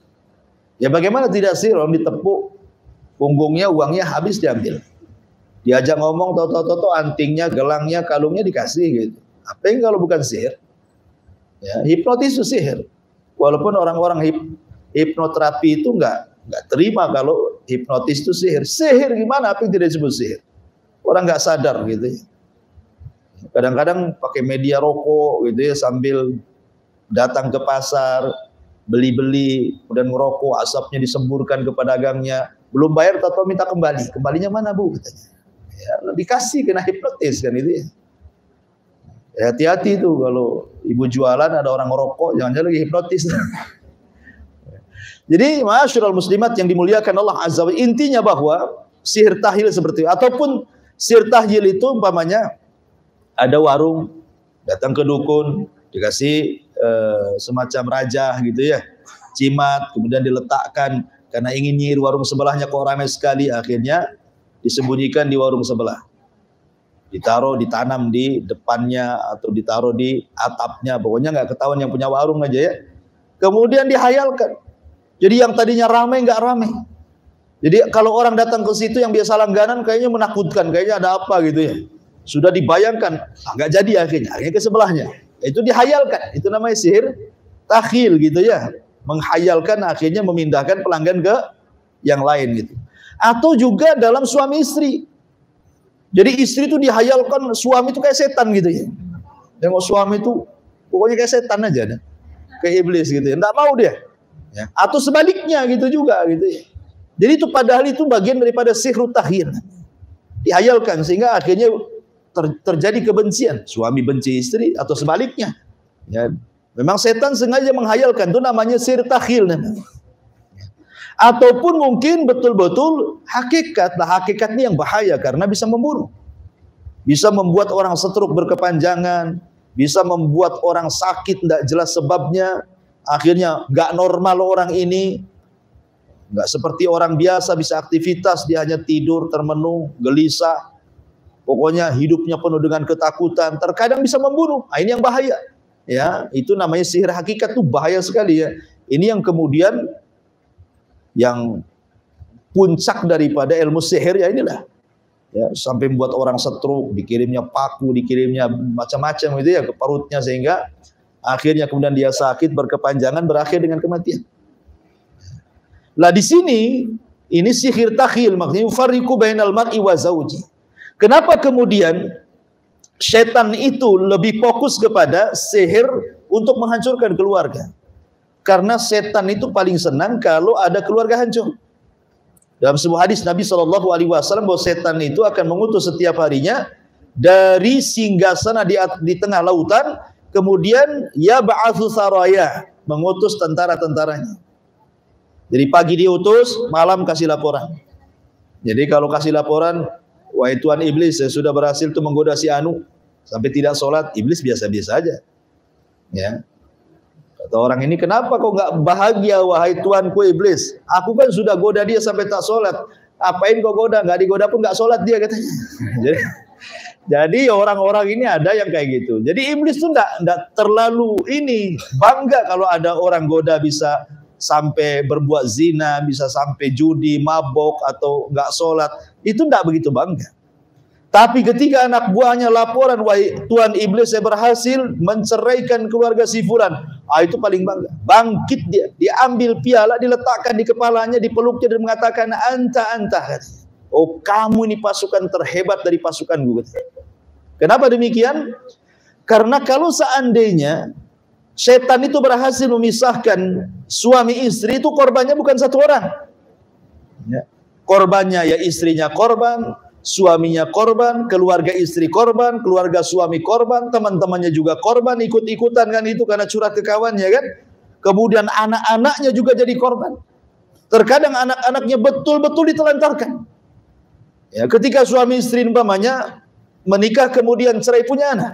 Ya bagaimana tidak sihir, orang ditepuk punggungnya, uangnya habis diambil. Diajak ngomong, toto antingnya, gelangnya, kalungnya dikasih gitu. Apa yang kalau bukan sihir? Ya, hipnotis itu sihir. Walaupun orang-orang hipnoterapi itu enggak terima kalau hipnotis itu sihir. Sihir gimana? Apa yang tidak disebut sihir? Orang nggak sadar gitu ya. Kadang-kadang pakai media rokok gitu ya, sambil datang ke pasar, beli-beli, kemudian ngerokok, asapnya disemburkan ke pedagangnya, belum bayar atau minta kembali. Kembalinya mana bu? Katanya. Ya, dikasih kena hipnotis kan itu ya. Ya, hati-hati tuh kalau ibu jualan ada orang ngerokok, jangan-jangan lagi hipnotis. Jadi ma'asyiral muslimat yang dimuliakan Allah Azza wa Jalla, intinya bahwa sihir tahyil seperti itu, ataupun sihir tahyil itu umpamanya ada warung, datang ke dukun, dikasih semacam raja gitu ya, cimat, kemudian diletakkan karena ingin nyihir warung sebelahnya kok ramai sekali, akhirnya disembunyikan di warung sebelah. Ditaruh, ditanam di depannya atau ditaruh di atapnya, pokoknya nggak ketahuan yang punya warung aja ya. Kemudian dihayalkan. Jadi yang tadinya ramai nggak ramai. Jadi kalau orang datang ke situ yang biasa langganan kayaknya menakutkan, kayaknya ada apa gitu ya. Sudah dibayangkan, nggak jadi akhirnya ke sebelahnya. Itu dihayalkan, itu namanya sihir takhil gitu ya. Menghayalkan akhirnya memindahkan pelanggan ke yang lain gitu. Atau juga dalam suami istri. Jadi istri itu dihayalkan suami itu kayak setan gitu ya. Tengok suami itu pokoknya kayak setan aja dah. Kayak iblis gitu ya. Enggak mau dia. Ya. Atau sebaliknya gitu juga gitu ya. Jadi itu padahal itu bagian daripada sihir tahyil. Dihayalkan sehingga akhirnya terjadi kebencian. Suami benci istri atau sebaliknya. Ya. Memang setan sengaja menghayalkan, itu namanya sihir tahyil namanya. Ataupun mungkin betul-betul hakikat. Nah, hakikat ini yang bahaya karena bisa membunuh. Bisa membuat orang stroke berkepanjangan, bisa membuat orang sakit tidak jelas sebabnya, akhirnya nggak normal orang ini, nggak seperti orang biasa bisa aktivitas, dia hanya tidur termenung, gelisah, pokoknya hidupnya penuh dengan ketakutan, terkadang bisa membunuh. Nah, ini yang bahaya. Ya, itu namanya sihir hakikat, itu bahaya sekali ya. Ini yang kemudian yang puncak daripada ilmu sihir ya inilah. Ya, sampai membuat orang stroke, dikirimnya paku, dikirimnya macam-macam gitu ya ke perutnya sehingga akhirnya kemudian dia sakit berkepanjangan berakhir dengan kematian. Lah di sini ini sihir takhil, maksudnya yufarriqu bainal mar'i wa zauji. Kenapa kemudian setan itu lebih fokus kepada sihir untuk menghancurkan keluarga? Karena setan itu paling senang kalau ada keluarga hancur. Dalam sebuah hadis Nabi SAW bahwa setan itu akan mengutus setiap harinya dari singgasana di tengah lautan, kemudian ya ba'atsu saraya, mengutus tentara-tentaranya. Jadi pagi diutus, malam kasih laporan. Jadi kalau kasih laporan, wahai Tuan Iblis, saya sudah berhasil tuh menggoda si Anu sampai tidak sholat, Iblis biasa-biasa aja. Ya. Kata orang ini, kenapa kok nggak bahagia wahai Tuanku Iblis? Aku kan sudah goda dia sampai tak sholat. Apain kok goda? Nggak digoda pun nggak sholat dia katanya. Jadi orang-orang ini ada yang kayak gitu. Jadi iblis tuh nggak terlalu ini bangga kalau ada orang goda bisa sampai berbuat zina, bisa sampai judi, mabok atau nggak sholat. Itu nggak begitu bangga. Tapi ketika anak buahnya laporan, wahai Tuan Iblis, saya berhasil menceraikan keluarga si fulan, itu paling bangga. Bangkit dia ambil piala, diletakkan di kepalanya, dipeluknya dan mengatakan, anta. Oh, kamu ini pasukan terhebat dari pasukan gue. Kenapa demikian? Karena kalau seandainya setan itu berhasil memisahkan suami istri, itu korbannya bukan satu orang. Ya. Korbannya ya istrinya korban, suaminya korban, keluarga istri korban, keluarga suami korban, teman-temannya juga korban, ikut-ikutan kan itu karena curhat ke kawannya kan. Kemudian anak-anaknya juga jadi korban. Terkadang anak-anaknya betul-betul ditelantarkan. Ya, ketika suami istri umpamanya menikah kemudian cerai punya anak.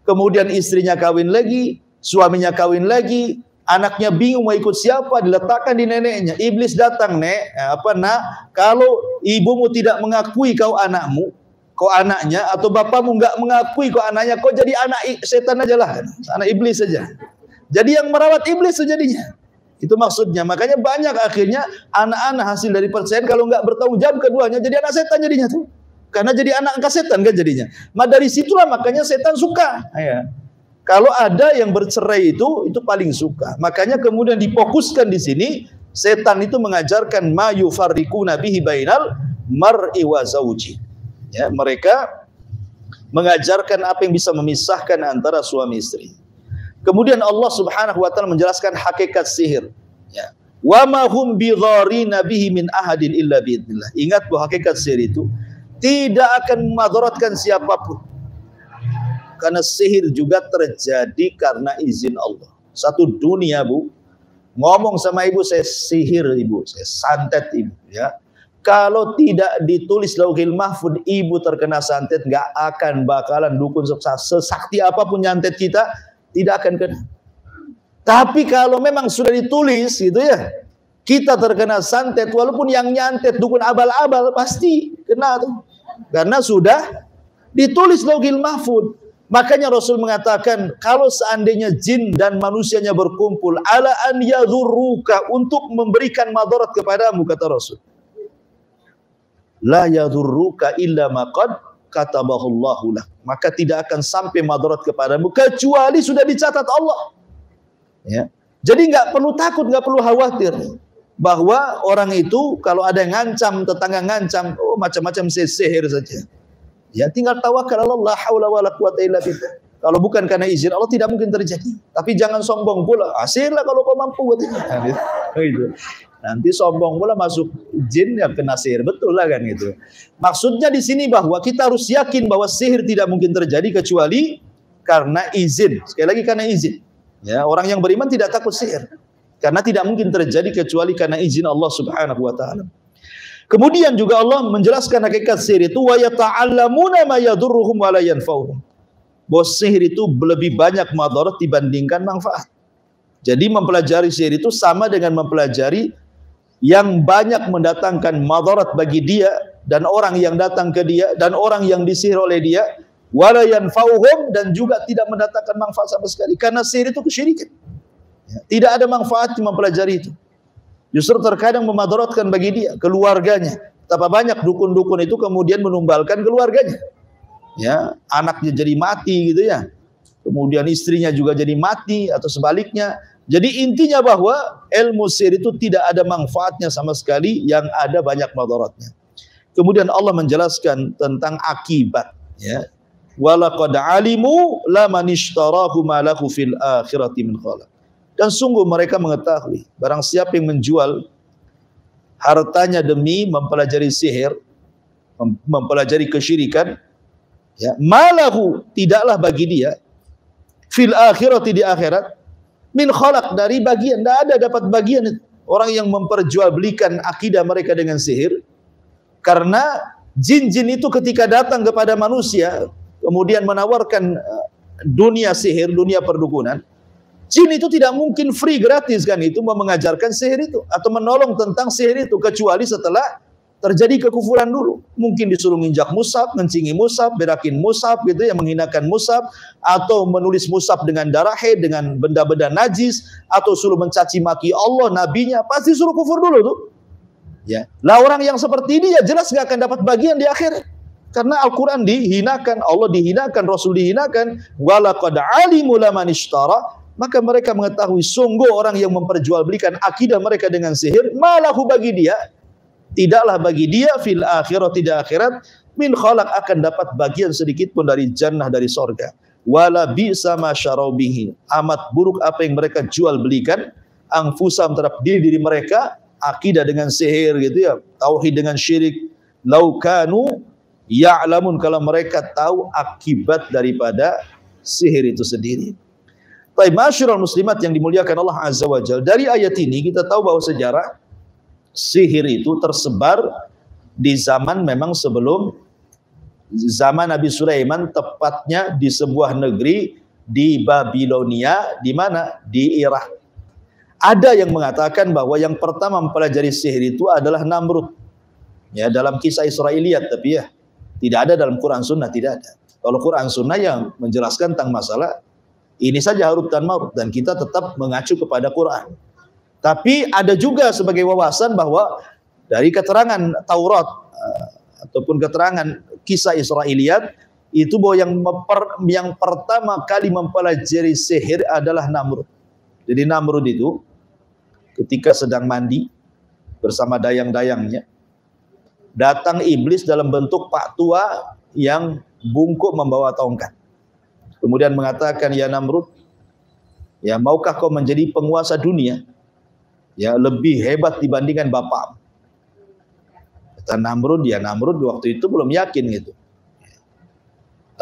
Kemudian istrinya kawin lagi, suaminya kawin lagi, anaknya bingung mau ikut siapa, diletakkan di neneknya. Iblis datang, "Nek, nak, kalau ibumu tidak mengakui kau anakmu, kau anaknya, atau bapakmu nggak mengakui kau anaknya, kau jadi anak setan aja lah, anak iblis saja." Jadi yang merawat iblis sejadinya. Itu maksudnya. Makanya banyak akhirnya anak-anak hasil dari perceraian kalau nggak bertanggung jawab keduanya jadi anak setan jadinya tuh. Karena jadi anak angkat setan kan jadinya. Dari situlah makanya setan suka. Ya. Kalau ada yang bercerai itu paling suka. Makanya kemudian difokuskan di sini, setan itu mengajarkan ma yufarriquna bihi bainal mar'i wa zauji. Ya, mereka mengajarkan apa yang bisa memisahkan antara suami istri. Kemudian Allah Subhanahu wa taala menjelaskan hakikat sihir. Ya. Wa ma hum bidharina bihi min ahadin illa biidznillah. Ingat bahwa hakikat sihir itu tidak akan memadaratkan siapapun. Karena sihir juga terjadi karena izin Allah. Satu dunia, Bu, ngomong sama ibu, saya sihir ibu, saya santet ibu, ya. Kalau tidak ditulis Lauhil Mahfud, ibu terkena santet, nggak akan bakalan dukun sesakti apapun nyantet kita, tidak akan kena. Tapi kalau memang sudah ditulis gitu ya, kita terkena santet, walaupun yang nyantet dukun abal-abal pasti kena tuh. Karena sudah ditulis Lauhil Mahfud. Makanya Rasul mengatakan, kalau seandainya jin dan manusianya berkumpul, ala an yadhurruka, untuk memberikan madarat kepadamu, kata Rasul. La yadhurruka illa ma qad katabahullahu lak. Maka tidak akan sampai madarat kepadamu kecuali sudah dicatat Allah. Ya. Jadi nggak perlu takut, nggak perlu khawatir bahwa orang itu kalau ada yang ngancam, tetangga ngancam, oh macam-macam sihir saja. Ya, tinggal tawakal Allah, la haula wala quwata illa billah. Kalau bukan karena izin Allah tidak mungkin terjadi. Tapi jangan sombong pula. Hasillah kalau kau mampu katanya. Gitu. Nanti sombong pula masuk jin yang kena sihir, betul lah kan gitu. Maksudnya di sini bahwa kita harus yakin bahwa sihir tidak mungkin terjadi kecuali karena izin. Sekali lagi karena izin. Ya, orang yang beriman tidak takut sihir. Karena tidak mungkin terjadi kecuali karena izin Allah Subhanahu wa taala. Kemudian juga Allah menjelaskan hakikat sihir itu, wa yata'allamuna ma yadurruhum wa la yanfa'uhum. Bahwa sihir itu lebih banyak madarat dibandingkan manfaat. Jadi mempelajari sihir itu sama dengan mempelajari yang banyak mendatangkan madarat bagi dia dan orang yang datang ke dia dan orang yang disihir oleh dia, wa la yanfa'uhum, dan juga tidak mendatangkan manfaat sama sekali. Karena sihir itu kesyirikan. Ya, tidak ada manfaat mempelajari itu. Justru terkadang memadaratkan bagi dia, keluarganya. Betapa banyak dukun-dukun itu kemudian menumbalkan keluarganya. Ya, anaknya jadi mati gitu ya. Kemudian istrinya juga jadi mati atau sebaliknya. Jadi intinya bahwa ilmu sihir itu tidak ada manfaatnya sama sekali, yang ada banyak madaratnya. Kemudian Allah menjelaskan tentang akibat, ya. Walaqad alimu laman ishtarahu ma lahu fil akhirati min khalaq. Dan sungguh mereka mengetahui, barang siapa yang menjual hartanya demi mempelajari sihir, mempelajari kesyirikan, ya, malahu, tidaklah bagi dia, fil akhirati, di akhirat, min khalaq, dari bagian, tidak ada dapat bagian. Orang yang memperjualbelikan akidah mereka dengan sihir, karena jin-jin itu ketika datang kepada manusia, kemudian menawarkan dunia sihir, dunia perdukunan, jin itu tidak mungkin free, gratis kan itu mengajarkan sihir itu atau menolong tentang sihir itu, kecuali setelah terjadi kekufuran dulu. Mungkin disuruh nginjak mushaf, ngencingi mushaf, berakin mushaf gitu ya, menghinakan mushaf, atau menulis mushaf dengan darah haid, dengan benda-benda najis, atau suruh mencaci maki Allah, nabinya, pasti suruh kufur dulu tuh. Ya. Lah orang yang seperti ini ya jelas nggak akan dapat bagian di akhirat. Karena Al-Quran dihinakan, Allah dihinakan, Rasul dihinakan. Walaqad alimu laman ishtara. Maka mereka mengetahui sungguh orang yang memperjualbelikan akidah mereka dengan sihir, malahu, bagi dia, tidaklah bagi dia fil akhirat, tidak akhirat, min khalaq, akan dapat bagian sedikit pun dari jannah, dari sorga. Wala bi'sa ma syarau bihi, amat buruk apa yang mereka jual belikan, anfusam, terhadap diri mereka, akidah dengan sihir gitu ya, tauhid dengan syirik. Laukanu ya'lamun, kalau mereka tahu akibat daripada sihir itu sendiri. Baik, masyarul muslimat yang dimuliakan Allah Azza wa Jalla, dari ayat ini kita tahu bahwa sejarah sihir itu tersebar di zaman memang sebelum zaman Nabi Sulaiman, tepatnya di sebuah negeri di Babilonia, di mana? Di Irak. Ada yang mengatakan bahwa yang pertama mempelajari sihir itu adalah Namrud. Ya, dalam kisah Israiliyat, tapi ya tidak ada dalam Quran Sunnah, tidak ada. Kalau Quran Sunnah yang menjelaskan tentang masalah ini saja, Harut dan Marut, dan kita tetap mengacu kepada Quran. Tapi ada juga sebagai wawasan bahwa dari keterangan Taurat ataupun keterangan kisah Israiliyat itu bahwa yang pertama kali mempelajari sihir adalah Namrud. Jadi Namrud itu ketika sedang mandi bersama dayang-dayangnya, datang iblis dalam bentuk pak tua yang bungkuk membawa tongkat. Kemudian mengatakan, ya Namrud, ya maukah kau menjadi penguasa dunia, ya lebih hebat dibandingkan bapak? Kata Namrud, ya Namrud waktu itu belum yakin gitu.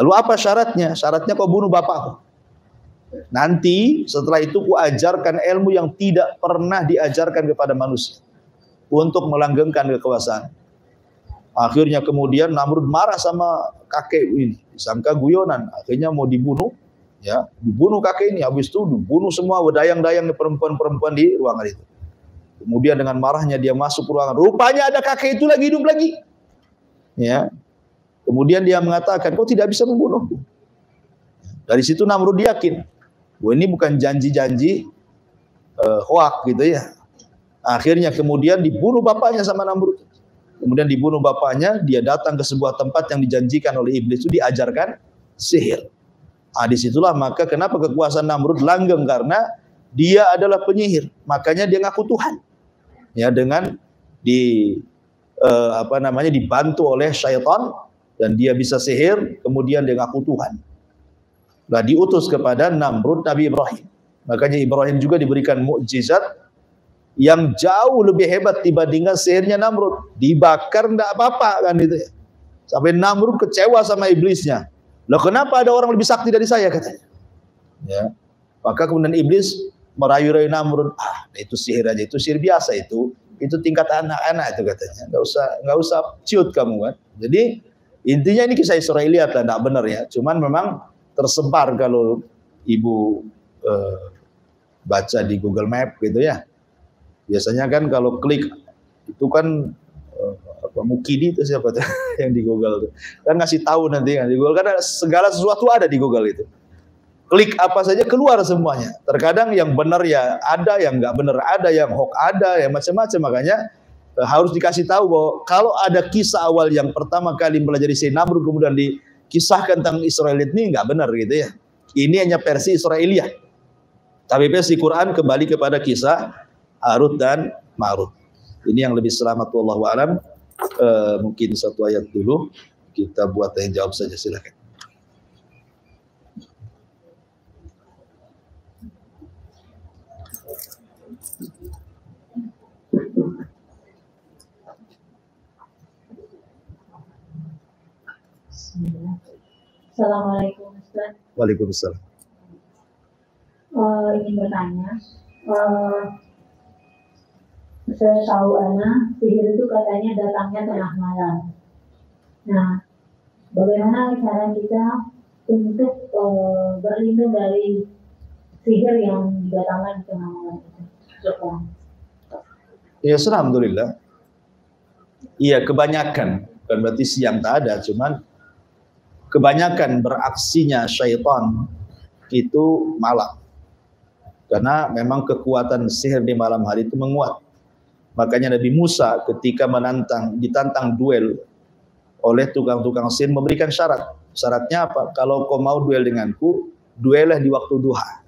Lalu apa syaratnya? Syaratnya kau bunuh bapakku. Nanti setelah itu ku ajarkan ilmu yang tidak pernah diajarkan kepada manusia untuk melanggengkan kekuasaan. Akhirnya kemudian Namrud marah sama kakek ini, disangka guyonan. Akhirnya mau dibunuh, ya, dibunuh kakek ini. Habis itu dibunuh semua dayang-dayang perempuan-perempuan di ruangan itu. Kemudian dengan marahnya dia masuk ke ruangan. Rupanya ada kakek itu lagi hidup lagi. Ya. Kemudian dia mengatakan, kau tidak bisa membunuhku. Dari situ Namrud yakin, bahwa ini bukan janji-janji hoak gitu ya. Akhirnya kemudian dibunuh bapaknya sama Namrud. Kemudian dibunuh bapaknya, dia datang ke sebuah tempat yang dijanjikan oleh iblis itu diajarkan sihir. Disitulah maka kenapa kekuasaan Namrud langgeng, karena dia adalah penyihir. Makanya dia ngaku Tuhan. Ya, dengan dibantu oleh syaitan dan dia bisa sihir, kemudian dia ngaku Tuhan. Nah, diutus kepada Namrud Nabi Ibrahim. Makanya Ibrahim juga diberikan mukjizat yang jauh lebih hebat dibandingkan sihirnya Namrud. Dibakar enggak apa-apa kan itu ya. Sampai Namrud kecewa sama iblisnya. Loh, kenapa ada orang lebih sakti dari saya, katanya. Ya. Maka kemudian iblis merayu-rayu Namrud, itu sihir aja, itu sihir biasa itu tingkat anak-anak itu, katanya. Enggak usah ciut kamu kan. Jadi intinya ini kisah Israiliyat lah, enggak benar ya. Cuman memang tersebar kalau ibu baca di Google Map gitu ya. Biasanya kan kalau klik itu kan Mukidi itu siapa tuh yang di Google tuh. Kan ngasih tahu nanti kan di Google, karena segala sesuatu ada di Google itu. Klik apa saja keluar semuanya. Terkadang yang benar ya ada, yang nggak benar ada, yang hoax ada, yang macam-macam. Makanya harus dikasih tahu bahwa kalau ada kisah awal yang pertama kali mempelajari sihir Namrud kemudian dikisahkan tentang Israiliyat ini nggak benar gitu ya. Ini hanya versi Israiliyah. Tapi versi Quran kembali kepada kisah Harut dan Marut. Ini yang lebih selamat, wallahu a'lam. Mungkin satu ayat dulu kita buat yang jawab saja, silakan. Assalamualaikum Ustaz. Waalaikumsalam. Ingin bertanya, saya tahu sihir itu katanya datangnya tengah malam. Nah, bagaimana cara kita untuk berlindung dari sihir yang datangnya di tengah malam itu? Ya, alhamdulillah. Iya, kebanyakan, bukan berarti siang tak ada, cuman kebanyakan beraksinya syaitan itu malam. Karena memang kekuatan sihir di malam hari itu menguat. Makanya Nabi Musa ketika ditantang duel oleh tukang-tukang sihir memberikan syarat. Syaratnya apa? Kalau kau mau duel denganku, duellah di waktu duha.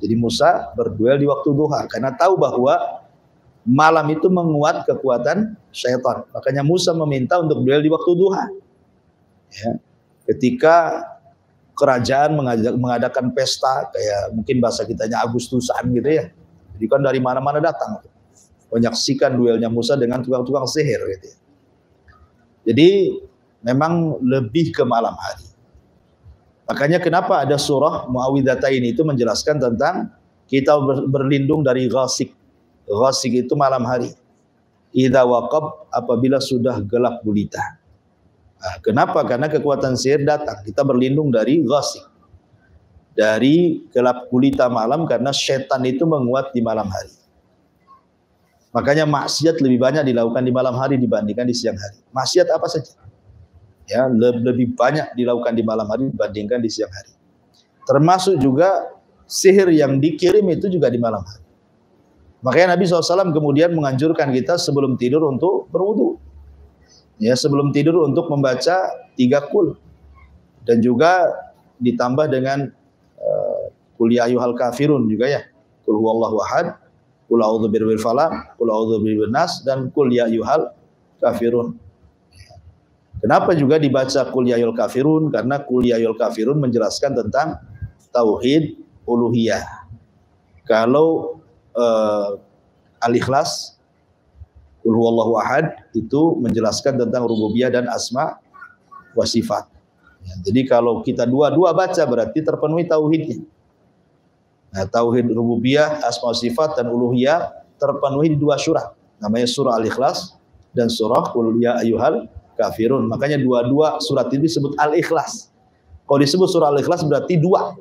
Jadi Musa berduel di waktu duha karena tahu bahwa malam itu menguat kekuatan syaitan. Makanya Musa meminta untuk duel di waktu duha. Ya. Ketika kerajaan mengadakan pesta, kayak mungkin bahasa kitanya Agustusan gitu ya. Jadi kan dari mana-mana datang menyaksikan duelnya Musa dengan tukang-tukang sihir gitu ya. Jadi memang lebih ke malam hari. Makanya kenapa ada surah Muawwidzatain itu menjelaskan tentang kita berlindung dari ghasik. Ghasik itu malam hari. Idza waqab, apabila sudah gelap gulita. Nah, kenapa? Karena kekuatan sihir datang. Kita berlindung dari ghasik. Dari gelap gulita malam karena setan itu menguat di malam hari. Makanya maksiat lebih banyak dilakukan di malam hari dibandingkan di siang hari. Maksiat apa saja? Ya, lebih banyak dilakukan di malam hari dibandingkan di siang hari. Termasuk juga sihir yang dikirim itu juga di malam hari. Makanya Nabi SAW kemudian menganjurkan kita sebelum tidur untuk berwudu. Ya, sebelum tidur untuk membaca 3 qul. Dan juga ditambah dengan qul ya ayyuhal kafirun juga ya. Qul huwallahu ahad, qul a'udzu birabbil falaq, qul a'udzu birabbin nas, dan qul ya ayyuhal kafirun. Kenapa juga dibaca qul ya ayyuhal kafirun? Karena qul ya ayyuhal kafirun menjelaskan tentang tauhid uluhiyah. Kalau Al-Ikhlas Qul huwallahu ahad itu menjelaskan tentang rububiyah dan asma wa sifat. Ya, jadi kalau kita dua-dua baca berarti terpenuhi tauhidnya. Nah, tauhid rububiyah, asma wa sifat dan uluhiyah terpenuhi di dua surah. Namanya surah Al-Ikhlas dan surah Qul ya ayyuhal kafirun. Makanya dua-dua surat ini disebut Al-Ikhlas. Kalau disebut surah Al-Ikhlas berarti dua.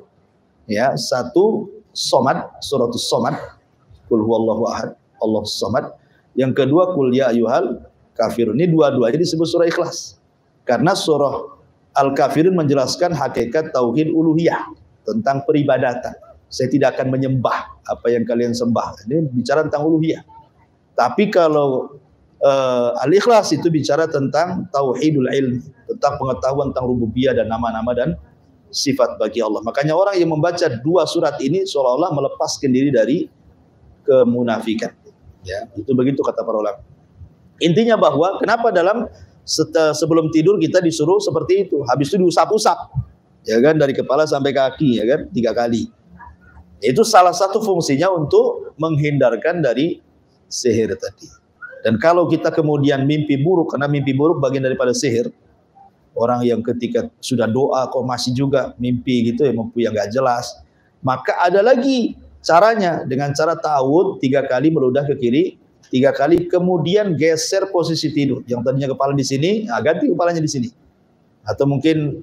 Ya, satu Somad, suratus Somad, Qul huwallahu ahad, Allahus Somad. Yang kedua Qul ya ayyuhal kafirun. Ini dua-duanya disebut surah Ikhlas. Karena surah Al-Kafirun menjelaskan hakikat tauhid uluhiyah tentang peribadatan. Saya tidak akan menyembah apa yang kalian sembah. Ini bicara tentang uluhiyah. Tapi kalau Al-Ikhlas itu bicara tentang tauhidul ilmi, tentang pengetahuan tentang rububiyah dan nama-nama dan sifat bagi Allah. Makanya orang yang membaca dua surat ini seolah-olah melepaskan diri dari kemunafikan. Ya, itu begitu kata para ulama. Intinya bahwa kenapa dalam sebelum tidur kita disuruh seperti itu. Habis itu diusap-usap, ya kan, dari kepala sampai kaki, ya kan, 3 kali. Itu salah satu fungsinya untuk menghindarkan dari sihir tadi. Dan kalau kita kemudian mimpi buruk, karena mimpi buruk bagian daripada sihir. Orang yang ketika sudah doa kok masih juga mimpi gitu ya, mimpi yang gak jelas. Maka ada lagi caranya, dengan cara ta'awudz 3 kali meludah ke kiri, 3 kali kemudian geser posisi tidur. Yang tadinya kepala di sini, nah ganti kepalanya di sini. Atau mungkin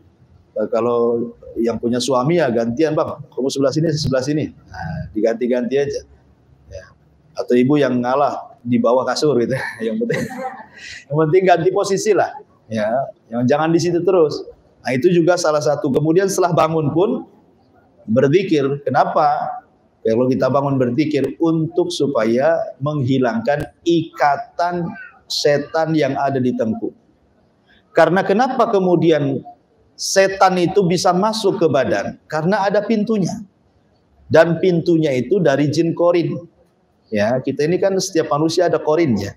kalau yang punya suami ya gantian, bang, kamu sebelah sini, sebelah sini. Nah, diganti-ganti aja. Ya. Atau ibu yang ngalah di bawah kasur gitu. Yang penting ganti posisi lah. Ya, yang jangan di situ terus. Nah, itu juga salah satu. Kemudian setelah bangun pun berzikir. Kenapa? Kalau kita bangun berzikir untuk supaya menghilangkan ikatan setan yang ada di tengkuk. Karena kenapa kemudian setan itu bisa masuk ke badan? Karena ada pintunya. Dan pintunya itu dari jin korin. Ya, kita ini kan setiap manusia ada korinnya.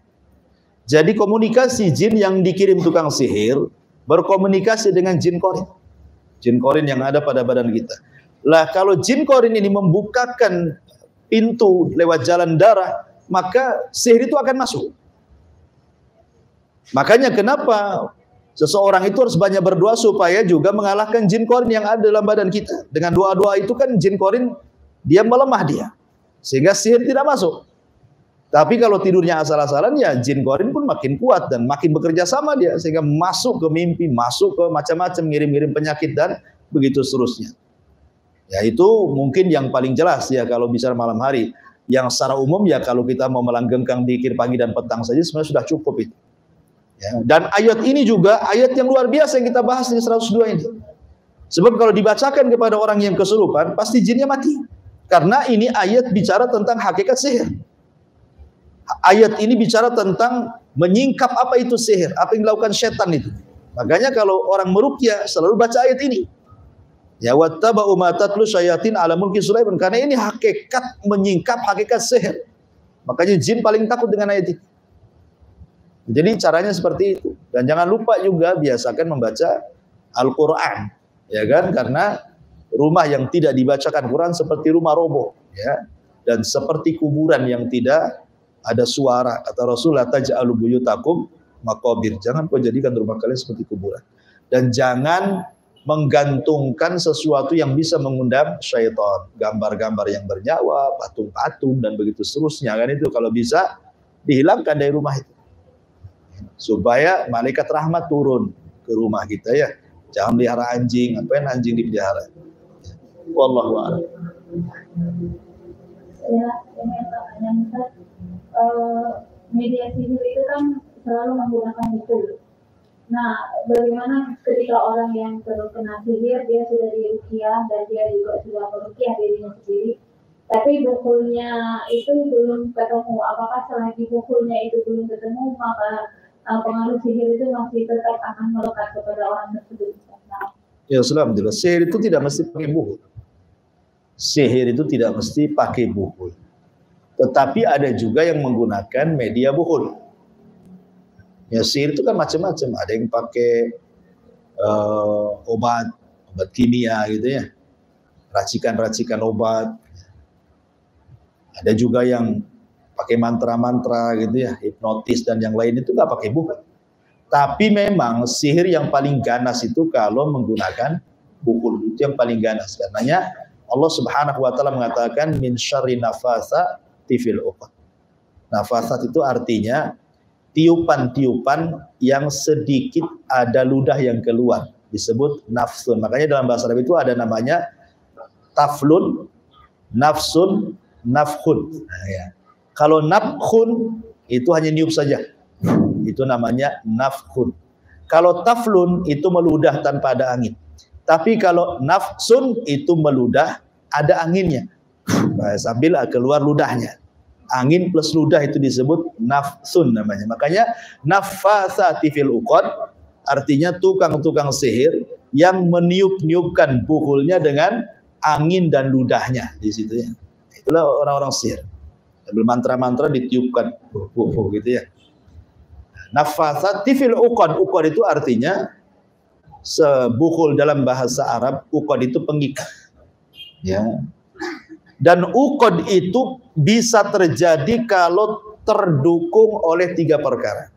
Jadi komunikasi jin yang dikirim tukang sihir berkomunikasi dengan jin korin. Jin korin yang ada pada badan kita. Lah kalau jin korin ini membukakan pintu lewat jalan darah, maka sihir itu akan masuk. Makanya kenapa seseorang itu harus banyak berdoa supaya juga mengalahkan jin korin yang ada dalam badan kita. Dengan doa-doa itu kan jin korin dia melemah dia. Sehingga sihir tidak masuk. Tapi kalau tidurnya asal-asalan ya jin korin pun makin kuat dan makin bekerja sama dia. Sehingga masuk ke mimpi, masuk ke macam-macam, ngirim-ngirim penyakit dan begitu seterusnya. Ya itu mungkin yang paling jelas ya kalau bicara malam hari. Yang secara umum ya kalau kita mau melanggengkan zikir pagi dan petang saja sebenarnya sudah cukup itu. Ya, dan ayat ini juga ayat yang luar biasa yang kita bahas di 102 ini. Sebab kalau dibacakan kepada orang yang kesurupan, pasti jinnya mati. Karena ini ayat bicara tentang hakikat sihir. Ayat ini bicara tentang menyingkap apa itu sihir, apa yang dilakukan setan itu. Makanya kalau orang meruqyah selalu baca ayat ini. Ya wattaba'u ma tatlu syayatin ala mulki Sulaiman. Karena ini hakikat menyingkap hakikat sihir. Makanya jin paling takut dengan ayat ini. Jadi caranya seperti itu. Dan jangan lupa juga biasakan membaca Al-Quran. Ya kan? Karena rumah yang tidak dibacakan Quran seperti rumah roboh. Ya. Dan seperti kuburan yang tidak ada suara. Kata Rasulullah, taj'alu buyutakum maqabir. Jangan kau jadikan rumah kalian seperti kuburan. Dan jangan menggantungkan sesuatu yang bisa mengundang syaitan. Gambar-gambar yang bernyawa, patung-patung, dan begitu seterusnya. Kan itu kalau bisa dihilangkan dari rumah itu. Supaya malaikat rahmat turun ke rumah kita ya. Jangan pelihara anjing, ngapain anjing dipelihara. Wallahu a'lam. Ya, ini pertanyaan Ustaz. Media sihir itu kan selalu menggunakan buku. Nah, bagaimana ketika orang yang terkena sihir, dia sudah diruqyah dan dia juga sudah meruqyah dirinya sendiri, tapi bukunya itu belum ketemu. Apakah selagi bukunya itu belum ketemu, maka pengaruh sihir itu masih tetap akan melekat kepada orang tersebut? Ya, alhamdulillah. Sihir itu tidak mesti pakai buku. Sihir itu tidak mesti pakai buku. Tetapi ada juga yang menggunakan media buhul. Ya, sihir itu kan macam-macam. Ada yang pakai obat kimia gitu ya. Racikan-racikan obat. Ada juga yang pakai mantra-mantra gitu ya, hipnotis dan yang lain itu nggak pakai buku. Tapi memang sihir yang paling ganas itu kalau menggunakan buku, itu yang paling ganas. Karenanya Allah Subhanahu wa taala mengatakan min syarri nafatsati fil uqad. Nafasat itu artinya tiupan-tiupan yang sedikit ada ludah yang keluar, disebut nafsun. Makanya dalam bahasa Arab itu ada namanya taflun, nafsun, nafkhun. Nah, ya. Kalau nafkhun itu hanya niup saja, itu namanya nafkhun. Kalau taflun itu meludah tanpa ada angin. Tapi kalau nafsun itu meludah ada anginnya, nah, sambil keluar ludahnya. Angin plus ludah itu disebut nafsun namanya. Makanya nafatsati fil uqad artinya tukang-tukang sihir yang meniup-niupkan pukulnya dengan angin dan ludahnya di situ ya. Itulah orang-orang sihir. Sambil mantra-mantra ditiupkan gitu ya. Nafatsati fil uqad. Uqad itu artinya sebuhul dalam bahasa Arab. Uqad itu pengikat. Ya. Dan uqad itu bisa terjadi kalau terdukung oleh 3 perkara.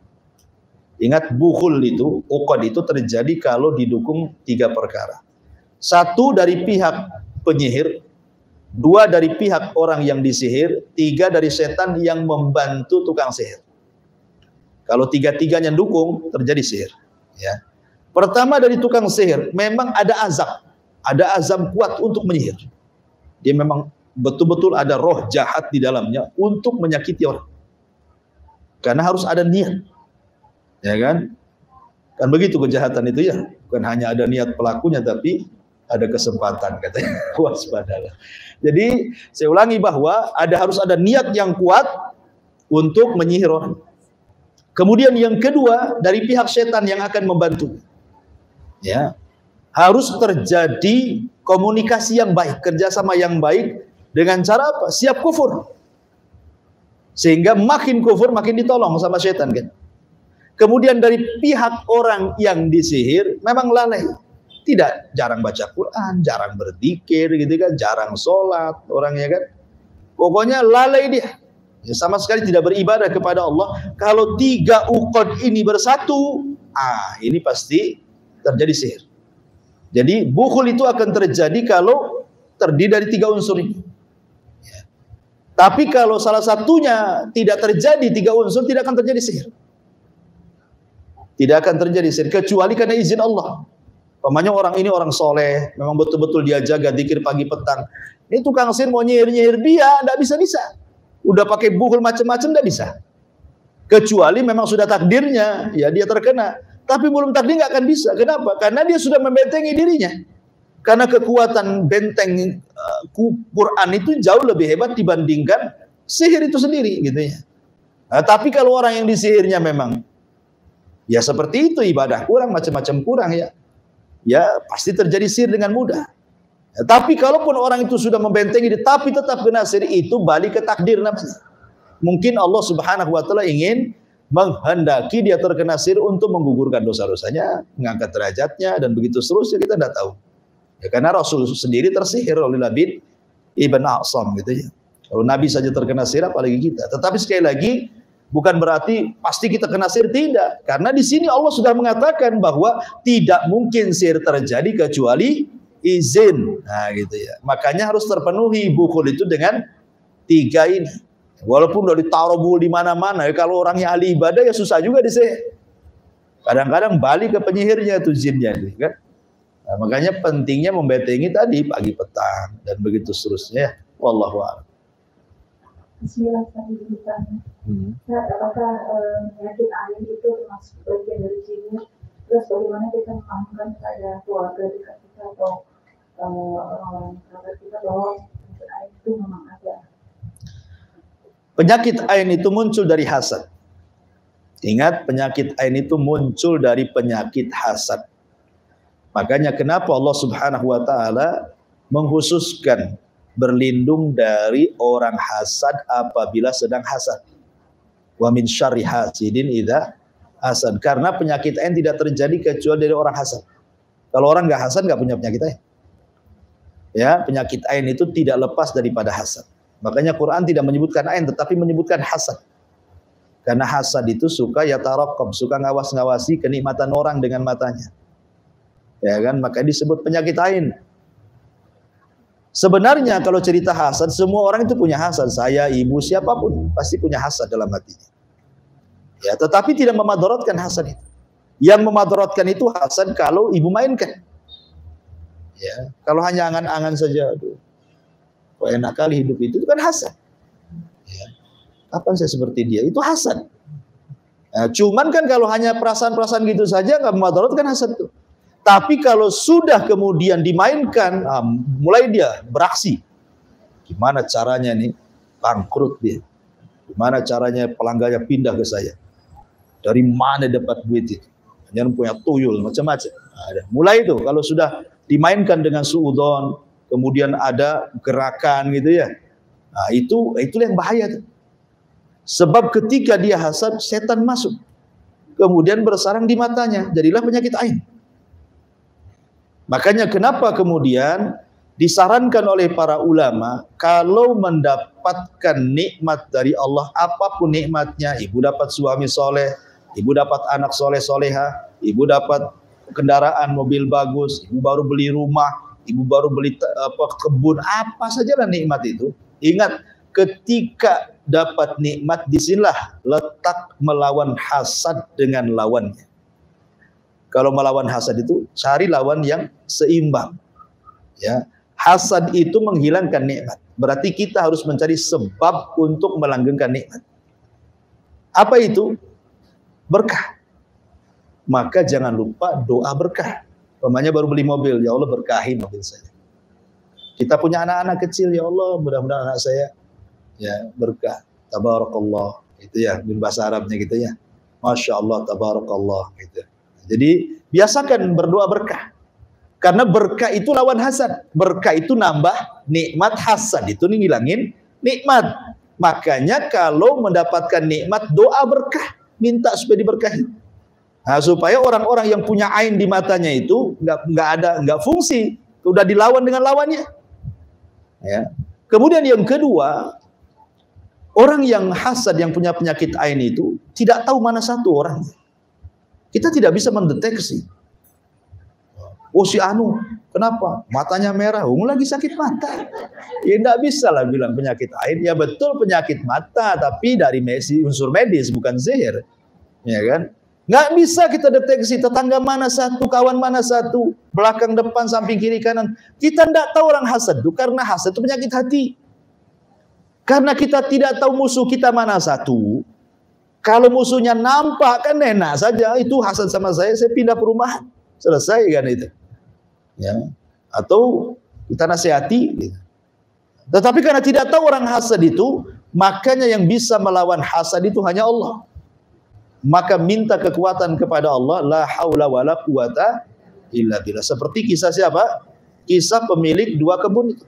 Ingat buhul itu, uqad itu terjadi kalau didukung 3 perkara. 1 dari pihak penyihir, 2 dari pihak orang yang disihir, 3 dari setan yang membantu tukang sihir. Kalau 3-tiganya dukung, terjadi sihir. Ya. Pertama dari tukang sihir, memang ada azam kuat untuk menyihir. Dia memang betul-betul ada roh jahat di dalamnya untuk menyakiti orang. Karena harus ada niat. Ya kan? Kan begitu kejahatan itu ya. Bukan hanya ada niat pelakunya, tapi ada kesempatan katanya. Waspadalah. Jadi saya ulangi bahwa harus ada niat yang kuat untuk menyihir orang. Kemudian yang kedua dari pihak setan yang akan membantu. Ya. Harus terjadi komunikasi yang baik, kerjasama yang baik. Dengan cara apa? Siap kufur. Sehingga makin kufur, makin ditolong sama setan kan. Kemudian dari pihak orang yang disihir, memang lalai. Tidak, jarang baca Quran, jarang berzikir gitu kan, jarang sholat orangnya kan. Pokoknya lalai dia. Ya, sama sekali tidak beribadah kepada Allah. Kalau 3 uqad ini bersatu, ini pasti terjadi sihir. Jadi bukhul itu akan terjadi kalau terdiri dari 3 unsur ini. Tapi kalau salah satunya tidak terjadi 3 unsur, tidak akan terjadi sihir. Tidak akan terjadi sihir kecuali karena izin Allah. Pokoknya orang ini orang soleh, memang betul-betul dia jaga zikir pagi petang. Ini tukang sihir mau nyihir-nyihir dia, tidak bisa-bisa. Udah pakai buhul macam-macam, tidak bisa. Kecuali memang sudah takdirnya, ya dia terkena. Tapi belum takdir nggak akan bisa. Kenapa? Karena dia sudah membentengi dirinya. Karena kekuatan benteng Quran itu jauh lebih hebat dibandingkan sihir itu sendiri gitu ya. Nah, tapi kalau orang yang disihirnya memang ya seperti itu, ibadah kurang, macam-macam kurang ya. Ya pasti terjadi sihir dengan mudah. Ya, tapi kalaupun orang itu sudah membentengi diri tapi tetap kena sihir, itu balik ke takdir namanya. Mungkin Allah Subhanahu wa taala ingin menghendaki dia terkena sihir untuk menggugurkan dosa-dosanya, mengangkat derajatnya dan begitu seterusnya, kita tidak tahu. Ya, karena Rasul sendiri tersihir oleh Labid ibn A'sam gitu ya. Kalau Nabi saja terkena sihir, apalagi kita. Tetapi sekali lagi bukan berarti pasti kita kena sihir, tidak. Karena di sini Allah sudah mengatakan bahwa tidak mungkin sihir terjadi kecuali izin. Nah, gitu ya. Makanya harus terpenuhi bukhul itu dengan 3 ini. Walaupun udah ditaruh buhul di mana-mana, ya, kalau orangnya ahli ibadah ya susah juga disihir. Kadang-kadang balik ke penyihirnya tuh jinnya, gitu, kan? Nah, makanya pentingnya membentengi tadi pagi petang dan begitu seterusnya. Wallahu a'lam. Bismillahirrahmanirrahim. Apakah penyakit ain itu termasuk bagian dari sihir? Terus bagaimana kita memahamkan pada keluarga dekat kita atau orang-orang kerabat kita bahwa penyakit ain itu memang ada? Penyakit ain itu muncul dari hasad. Ingat, penyakit ain itu muncul dari penyakit hasad. Makanya kenapa Allah Subhanahu wa taala mengkhususkan berlindung dari orang hasad apabila sedang hasad. Wa min syarri hasidin idza hasad. Karena penyakit ain tidak terjadi kecuali dari orang hasad. Kalau orang nggak hasad nggak punya penyakit ain. Ya, penyakit ain itu tidak lepas daripada hasad. Makanya Quran tidak menyebutkan ain tetapi menyebutkan hasad. Karena hasad itu suka yataraqqab, suka ngawas-ngawasi kenikmatan orang dengan matanya. Ya kan? Maka disebut penyakit ain. Sebenarnya kalau cerita hasad, semua orang itu punya hasad. Saya, ibu, siapapun pasti punya hasad dalam hatinya. Ya, tetapi tidak memadaratkan hasad itu. Yang memadaratkan itu hasad kalau ibu mainkan. Ya, kalau hanya angan-angan saja, aduh, kok enak kali hidup itu kan hasad. Ya, kapan saya seperti dia? Itu hasad. Nah, cuman kan kalau hanya perasaan-perasaan gitu saja nggak memadaratkan hasad itu. Tapi kalau sudah kemudian dimainkan, mulai dia beraksi. Gimana caranya nih bangkrut dia? Gimana caranya pelanggannya pindah ke saya? Dari mana dapat duit itu? Jangan punya tuyul macam-macam. Mulai itu kalau sudah dimainkan dengan suudzon, kemudian ada gerakan gitu ya. Nah, itulah yang bahaya tuh. Sebab ketika dia hasad, setan masuk. Kemudian bersarang di matanya, jadilah penyakit ain. Makanya kenapa kemudian disarankan oleh para ulama kalau mendapatkan nikmat dari Allah, apapun nikmatnya, ibu dapat suami soleh, ibu dapat anak soleh soleha, ibu dapat kendaraan mobil bagus, ibu baru beli rumah, ibu baru beli kebun, apa sajalah nikmat itu. Ingat, ketika dapat nikmat, disinilah letak melawan hasad dengan lawannya. Kalau melawan hasad itu cari lawan yang seimbang. Ya, hasad itu menghilangkan nikmat. Berarti kita harus mencari sebab untuk melanggengkan nikmat. Apa itu? Berkah. Maka jangan lupa doa berkah. Umpamanya baru beli mobil, ya Allah berkahi mobil saya. Kita punya anak-anak kecil, ya Allah mudah-mudahan anak saya ya berkah. Tabarakallah, itu ya bahasa Arabnya gitu ya. Masya Allah, tabarakallah gitu. Jadi biasakan berdoa berkah. Karena berkah itu lawan hasad. Berkah itu nambah nikmat, hasad itu ngilangin nikmat. Makanya kalau mendapatkan nikmat, doa berkah, minta supaya diberkahi. Nah, supaya orang-orang yang punya ain di matanya itu nggak fungsi, udah dilawan dengan lawannya. Ya. Kemudian yang kedua, orang yang hasad yang punya penyakit ain itu tidak tahu mana satu orangnya. Kita tidak bisa mendeteksi. Oh si Anu, kenapa? Matanya merah, lagi sakit mata. Ya tidak bisa lah bilang penyakit ain. Ya betul penyakit mata, tapi dari unsur medis, bukan sihir. Ya kan? Nggak bisa kita deteksi tetangga mana satu, kawan mana satu, belakang, depan, samping, kiri, kanan. Kita tidak tahu orang hasad itu, karena hasad itu penyakit hati. Karena kita tidak tahu musuh kita mana satu. Kalau musuhnya nampak kan enak saja, itu hasad sama saya pindah perumahan. Selesai kan itu. Ya. Atau kita nasihati gitu. Tetapi karena tidak tahu orang hasad itu, makanya yang bisa melawan hasad itu hanya Allah. Maka minta kekuatan kepada Allah, la haula wala quwata illa billah. Seperti kisah siapa? Kisah pemilik 2 kebun itu.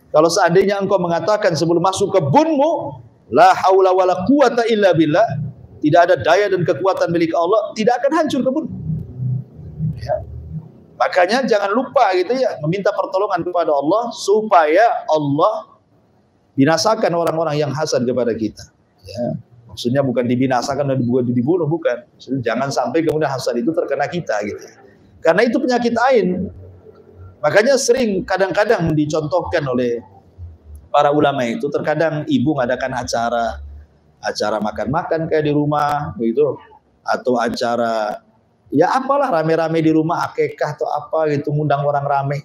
Kalau seandainya engkau mengatakan sebelum masuk kebunmu, la haula wala quwata illa billah, tidak ada daya dan kekuatan milik Allah, tidak akan hancur kebun. Ya. Makanya jangan lupa gitu ya, meminta pertolongan kepada Allah supaya Allah binasakan orang-orang yang hasad kepada kita. Ya. Maksudnya bukan dibinasakan dan dibunuh, bukan. Maksudnya jangan sampai kemudian hasad itu terkena kita gitu. Karena itu penyakit ain. Makanya sering kadang-kadang dicontohkan oleh para ulama itu, terkadang ibu mengadakan acara makan-makan kayak di rumah gitu, atau acara ya apalah rame-rame di rumah, akikah atau apa gitu, ngundang orang rame.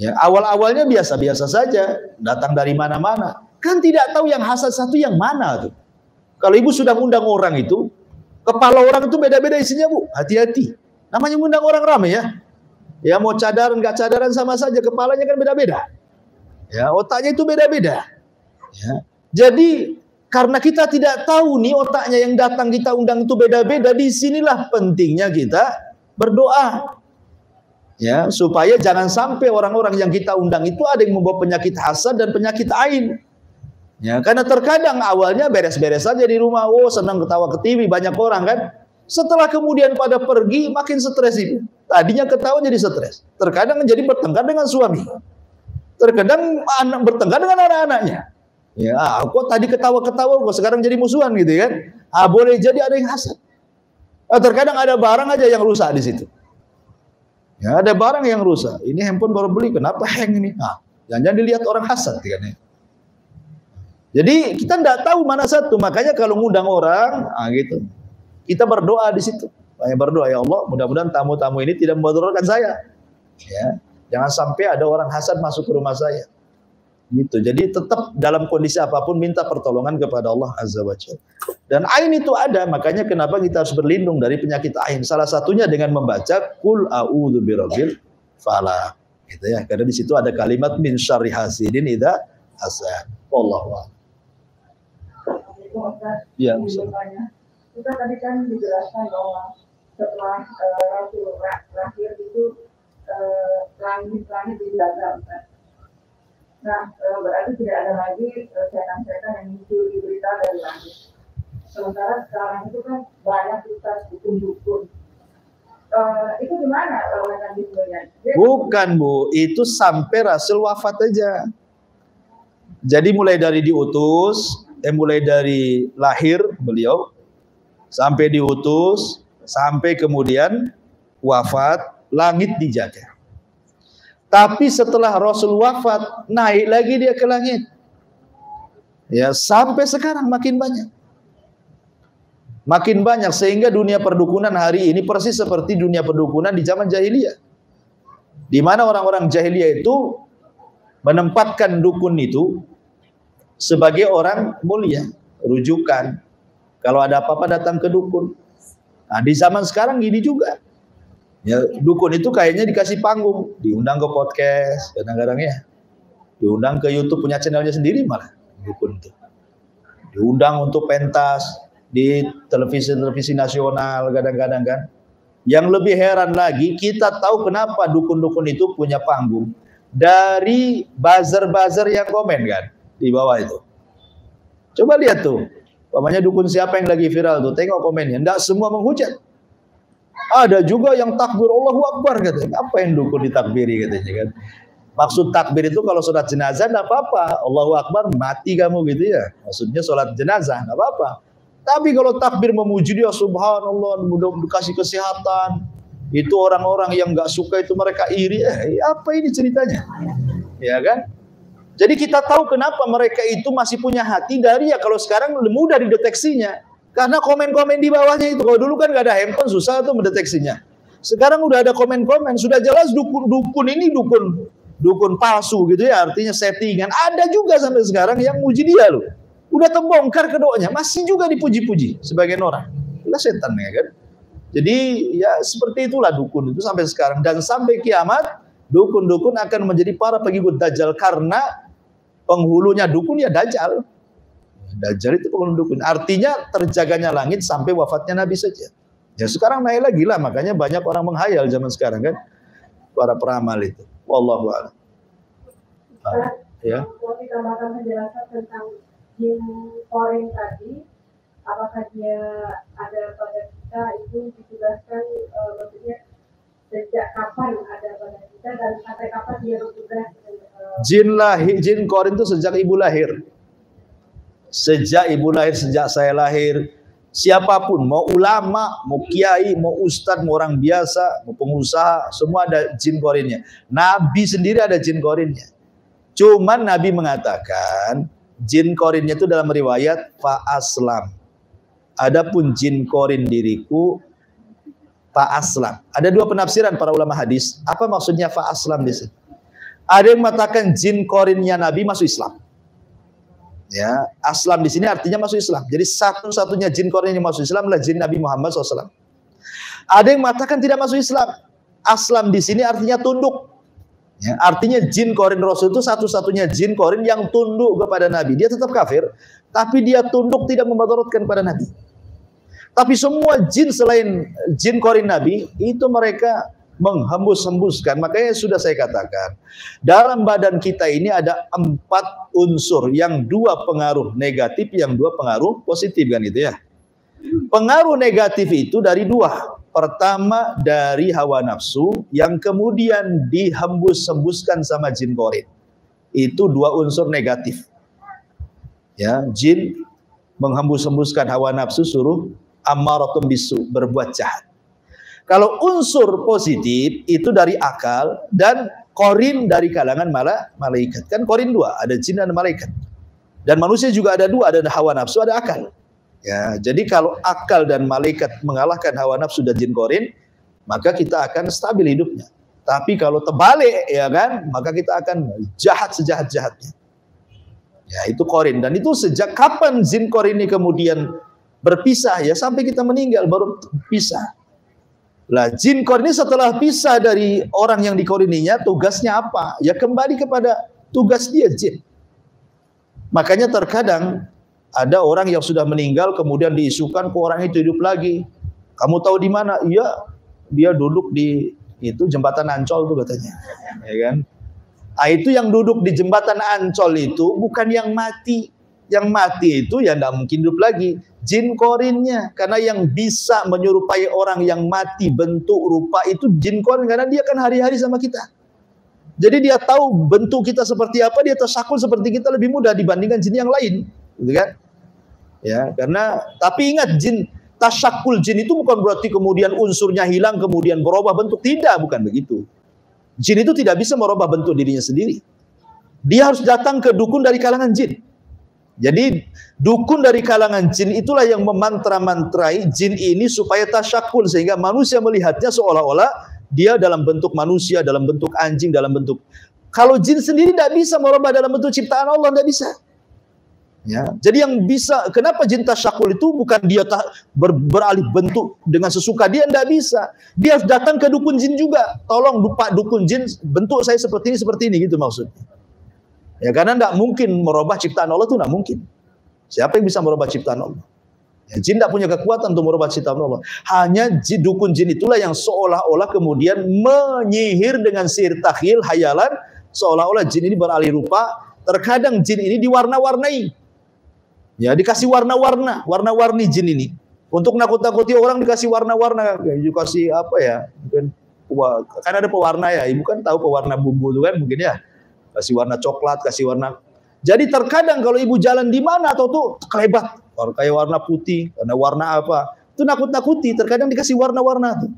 Ya, awal-awalnya biasa-biasa saja, datang dari mana-mana. Kan tidak tahu yang hasad satu yang mana tuh. Kalau ibu sudah ngundang orang itu, kepala orang itu beda-beda isinya, Bu. Hati-hati. Namanya ngundang orang rame ya. Ya mau cadaran nggak cadaran sama saja, kepalanya kan beda-beda. Ya, otaknya itu beda-beda. Ya. Jadi karena kita tidak tahu nih otaknya yang datang kita undang itu beda-beda, disinilah pentingnya kita berdoa. Ya, supaya jangan sampai orang-orang yang kita undang itu ada yang membawa penyakit hasad dan penyakit ain. Ya, karena terkadang awalnya beres-beres saja di rumah, oh senang ketawa ke TV, banyak orang kan. Setelah kemudian pada pergi makin stres itu. Tadinya ketawa jadi stres. Terkadang menjadi bertengkar dengan suami. Terkadang anak bertengkar dengan anak-anaknya. Ya, kok tadi ketawa-ketawa, kok sekarang jadi musuhan gitu kan? Boleh jadi ada yang hasad. Terkadang ada barang aja yang rusak di situ. Ya, ada barang yang rusak. Ini handphone baru beli, kenapa hang ini? Jangan dilihat orang hasad kan ya. Jadi kita tidak tahu mana satu, makanya kalau ngundang orang, gitu. Kita berdoa di situ. Banyak berdoa, ya Allah, mudah-mudahan tamu-tamu ini tidak membahayakan saya. Ya, jangan sampai ada orang hasad masuk ke rumah saya. Gitu. Jadi tetap dalam kondisi apapun minta pertolongan kepada Allah Azza wa Jalla. Dan ain itu ada, makanya kenapa kita harus berlindung dari penyakit ain. Salah satunya dengan membaca Qul a'udzu birabbil falaq. Gitu ya. Karena di situ ada kalimat min syarri hasidin idza hasad. Wallahu a'lam. Ya, kita tadi kan dijelaskan bahwa setelah Rasul lahir itu langit-langit dijaga. Nah, berarti tidak ada lagi setan-setan yang muncul di berita dari langit. Sementara sekarang itu kan banyak ustaz dukun-dukun. Itu gimana mekanismenya? Bukan Bu, itu sampai Rasul wafat aja. Jadi mulai dari diutus, mulai dari lahir beliau, sampai diutus, sampai kemudian wafat, langit dijaga. Tapi setelah Rasul wafat, naik lagi dia ke langit. Ya, sampai sekarang makin banyak. Makin banyak sehingga dunia perdukunan hari ini persis seperti dunia perdukunan di zaman jahiliyah. Di mana orang-orang jahiliyah itu menempatkan dukun itu sebagai orang mulia, rujukan. Kalau ada apa-apa datang ke dukun. Nah, di zaman sekarang gini juga. Ya, dukun itu kayaknya dikasih panggung, diundang ke podcast, kadang-kadang ya, diundang ke YouTube punya channelnya sendiri malah dukun itu, diundang untuk pentas di televisi nasional kadang-kadang kan. Yang lebih heran lagi, kita tahu kenapa dukun-dukun itu punya panggung dari buzzer-buzzer yang komen kan di bawah itu. Coba lihat tuh, namanya dukun siapa yang lagi viral tuh, tengok komennya, enggak semua menghujat. Ada juga yang takbir Allahu Akbar katanya. Apa yang dukun ditakbiri katanya kan? Maksud takbir itu kalau sholat jenazah enggak apa-apa. Allahu Akbar mati kamu gitu ya. Maksudnya sholat jenazah enggak apa-apa. Tapi kalau takbir memuji dia subhanallah, mudah-mudahan dikasih kesehatan. Itu orang-orang yang enggak suka itu mereka iri. Apa ini ceritanya? Ya kan? Jadi kita tahu kenapa mereka itu masih punya hati dari ya kalau sekarang mudah dideteksinya. Karena komen-komen di bawahnya itu. Kalau dulu kan nggak ada handphone, susah tuh mendeteksinya. Sekarang udah ada komen-komen, sudah jelas dukun ini dukun palsu gitu ya, artinya settingan. Ada juga sampai sekarang yang muji dia loh. Udah terbongkar kedoanya, masih juga dipuji-puji sebagian orang. Itulah setan ya kan. Jadi ya seperti itulah dukun itu sampai sekarang. Dan sampai kiamat, dukun-dukun akan menjadi para pengikut Dajjal. Karena penghulunya dukun ya Dajjal. Dajjal itu penghulu dukun. Artinya terjaganya langit sampai wafatnya Nabi saja. Ya sekarang naik lagi lah. Makanya banyak orang menghayal zaman sekarang kan. Para peramal itu. Wallahu a'lam. Ya. Kalau kita akan menjelaskan tentang jin korin tadi, apakah dia ada pada kita itu ditugaskan, maksudnya sejak kapan ada pada kita dan sampai kapan dia bertugas? Jin korin itu sejak ibu lahir. Sejak ibu lahir, sejak saya lahir, siapapun, mau ulama, mau kiai, mau ustadz, mau orang biasa, mau pengusaha, semua ada jin korinnya. Nabi sendiri ada jin korinnya. Cuman Nabi mengatakan, jin korinnya itu dalam riwayat fa'aslam. Adapun jin korin diriku, fa'aslam. Ada dua penafsiran para ulama hadis. Apa maksudnya fa'aslam di sini? Ada yang mengatakan jin korinnya Nabi masuk Islam. Ya, aslam di sini artinya masuk Islam. Jadi satu-satunya jin korin yang masuk Islam adalah jin Nabi Muhammad SAW. Ada yang mengatakan tidak masuk Islam. Aslam di sini artinya tunduk. Ya, artinya jin korin Rasul itu satu-satunya jin korin yang tunduk kepada Nabi. Dia tetap kafir, tapi dia tunduk tidak memadaratkan pada Nabi. Tapi semua jin selain jin korin Nabi itu mereka menghembus-hembuskan. Makanya sudah saya katakan, dalam badan kita ini ada 4 unsur, yang 2 pengaruh negatif, yang 2 pengaruh positif kan itu ya. Pengaruh negatif itu dari 2. Pertama dari hawa nafsu, yang kemudian dihembus-hembuskan sama jin korin. Itu 2 unsur negatif. Ya, jin menghembus-hembuskan hawa nafsu, suruh ammaratun bisu, berbuat jahat. Kalau unsur positif itu dari akal dan korin dari kalangan malaikat. Kan korin dua, ada jin dan malaikat. Dan manusia juga ada dua, ada hawa nafsu, ada akal. Ya, jadi kalau akal dan malaikat mengalahkan hawa nafsu dan jin korin, maka kita akan stabil hidupnya. Tapi kalau terbalik, ya kan, maka kita akan jahat sejahat-jahatnya. Ya, itu korin. Dan itu sejak kapan jin korin ini kemudian berpisah? Ya, sampai kita meninggal baru pisah. Lah, jin korin ini setelah pisah dari orang yang dikorininya, tugasnya apa? Ya, kembali kepada tugas dia, jin. Makanya terkadang ada orang yang sudah meninggal kemudian diisukan ke orang itu hidup lagi. Kamu tahu di mana? Iya, dia duduk di itu jembatan Ancol tuh katanya. Ya kan? Ah, itu yang duduk di jembatan Ancol itu bukan yang mati. Yang mati itu ya tidak mungkin hidup lagi. Jin korinnya. Karena yang bisa menyerupai orang yang mati bentuk rupa itu jin korin. Karena dia kan hari-hari sama kita. Jadi dia tahu bentuk kita seperti apa, dia tasyakul seperti kita lebih mudah dibandingkan jin yang lain, gitu kan? Ya, karena tapi ingat jin tasyakul jin itu bukan berarti kemudian unsurnya hilang kemudian berubah bentuk, tidak, bukan begitu. Jin itu tidak bisa merubah bentuk dirinya sendiri. Dia harus datang ke dukun dari kalangan jin. Jadi dukun dari kalangan jin itulah yang memantra-mantrai jin ini supaya tasyakul sehingga manusia melihatnya seolah-olah dia dalam bentuk manusia, dalam bentuk anjing, dalam bentuk. Kalau jin sendiri tidak bisa merubah dalam bentuk ciptaan Allah, tidak bisa. Ya, jadi yang bisa, kenapa jin tasyakul itu bukan dia beralih bentuk dengan sesuka dia, tidak bisa. Dia harus datang ke dukun jin juga. Tolong Pak dukun jin, bentuk saya seperti ini gitu maksudnya. Ya, karena tidak mungkin merubah ciptaan Allah itu tidak mungkin. Siapa yang bisa merubah ciptaan Allah? Ya, jin tidak punya kekuatan untuk merubah ciptaan Allah. Hanya dukun jin itulah yang seolah-olah kemudian menyihir dengan sihir takhil, hayalan, seolah-olah jin ini beralih rupa. Terkadang jin ini diwarna-warnai. Ya, dikasih warna-warna, warna-warni jin ini. Untuk nakut-nakuti orang dikasih warna-warna, dikasih apa ya? Mungkin kan ada pewarna ya, ibu kan tahu pewarna bumbu itu kan mungkin ya. Kasih warna coklat, kasih warna. Jadi terkadang kalau ibu jalan di mana atau tuh kelebat, kayak warna putih, warna apa, itu nakut-nakuti. Terkadang dikasih warna-warna tuh.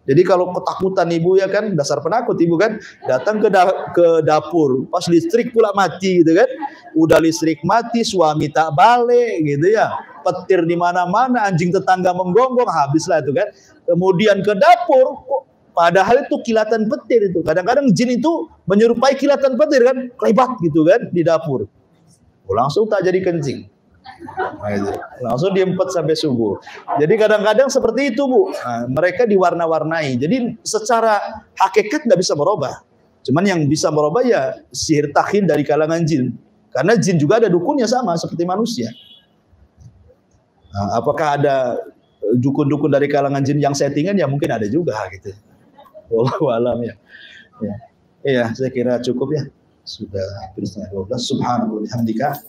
Jadi kalau ketakutan ibu ya kan, dasar penakut ibu kan, datang ke dapur, pas listrik pula mati gitu kan, udah listrik mati, suami tak balik gitu ya, petir di mana-mana, anjing tetangga menggonggong, habislah itu kan. Kemudian ke dapur, padahal itu kilatan petir itu. Kadang-kadang jin itu menyerupai kilatan petir kan, kelebat gitu kan di dapur. Langsung tak jadi kencing. Langsung diempet sampai subuh. Jadi kadang-kadang seperti itu Bu. Nah, mereka diwarna-warnai. Jadi secara hakikat nggak bisa merubah. Cuman yang bisa merubah ya sihir takhil dari kalangan jin. Karena jin juga ada dukunnya sama seperti manusia. Nah, apakah ada dukun-dukun dari kalangan jin yang settingan? Ya mungkin ada juga gitu. Wallahu alam ya. Iya, saya kira cukup ya. Sudah hampir setengah 12. Subhanallah hamdika.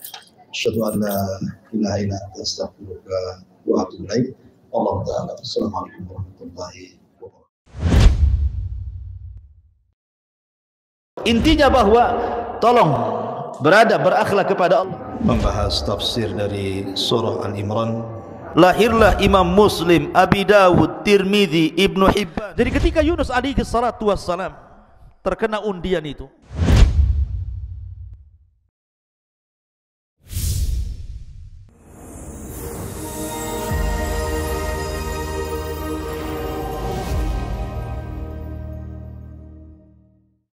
Asyhadu an la ilaha illa anta astaghfiruka wa atubu ilaik. Wallahu ta'ala. Assalamualaikum warahmatullahi wabarakatuh. Intinya bahwa tolong berakhlak kepada Allah. Membahas tafsir dari surah Al-Imran. Lahirlah Imam Muslim, Abi Dawud, Tirmidzi, Ibnu Hibban. Jadi ketika Yunus alaihi salatu wassalam terkena undian itu,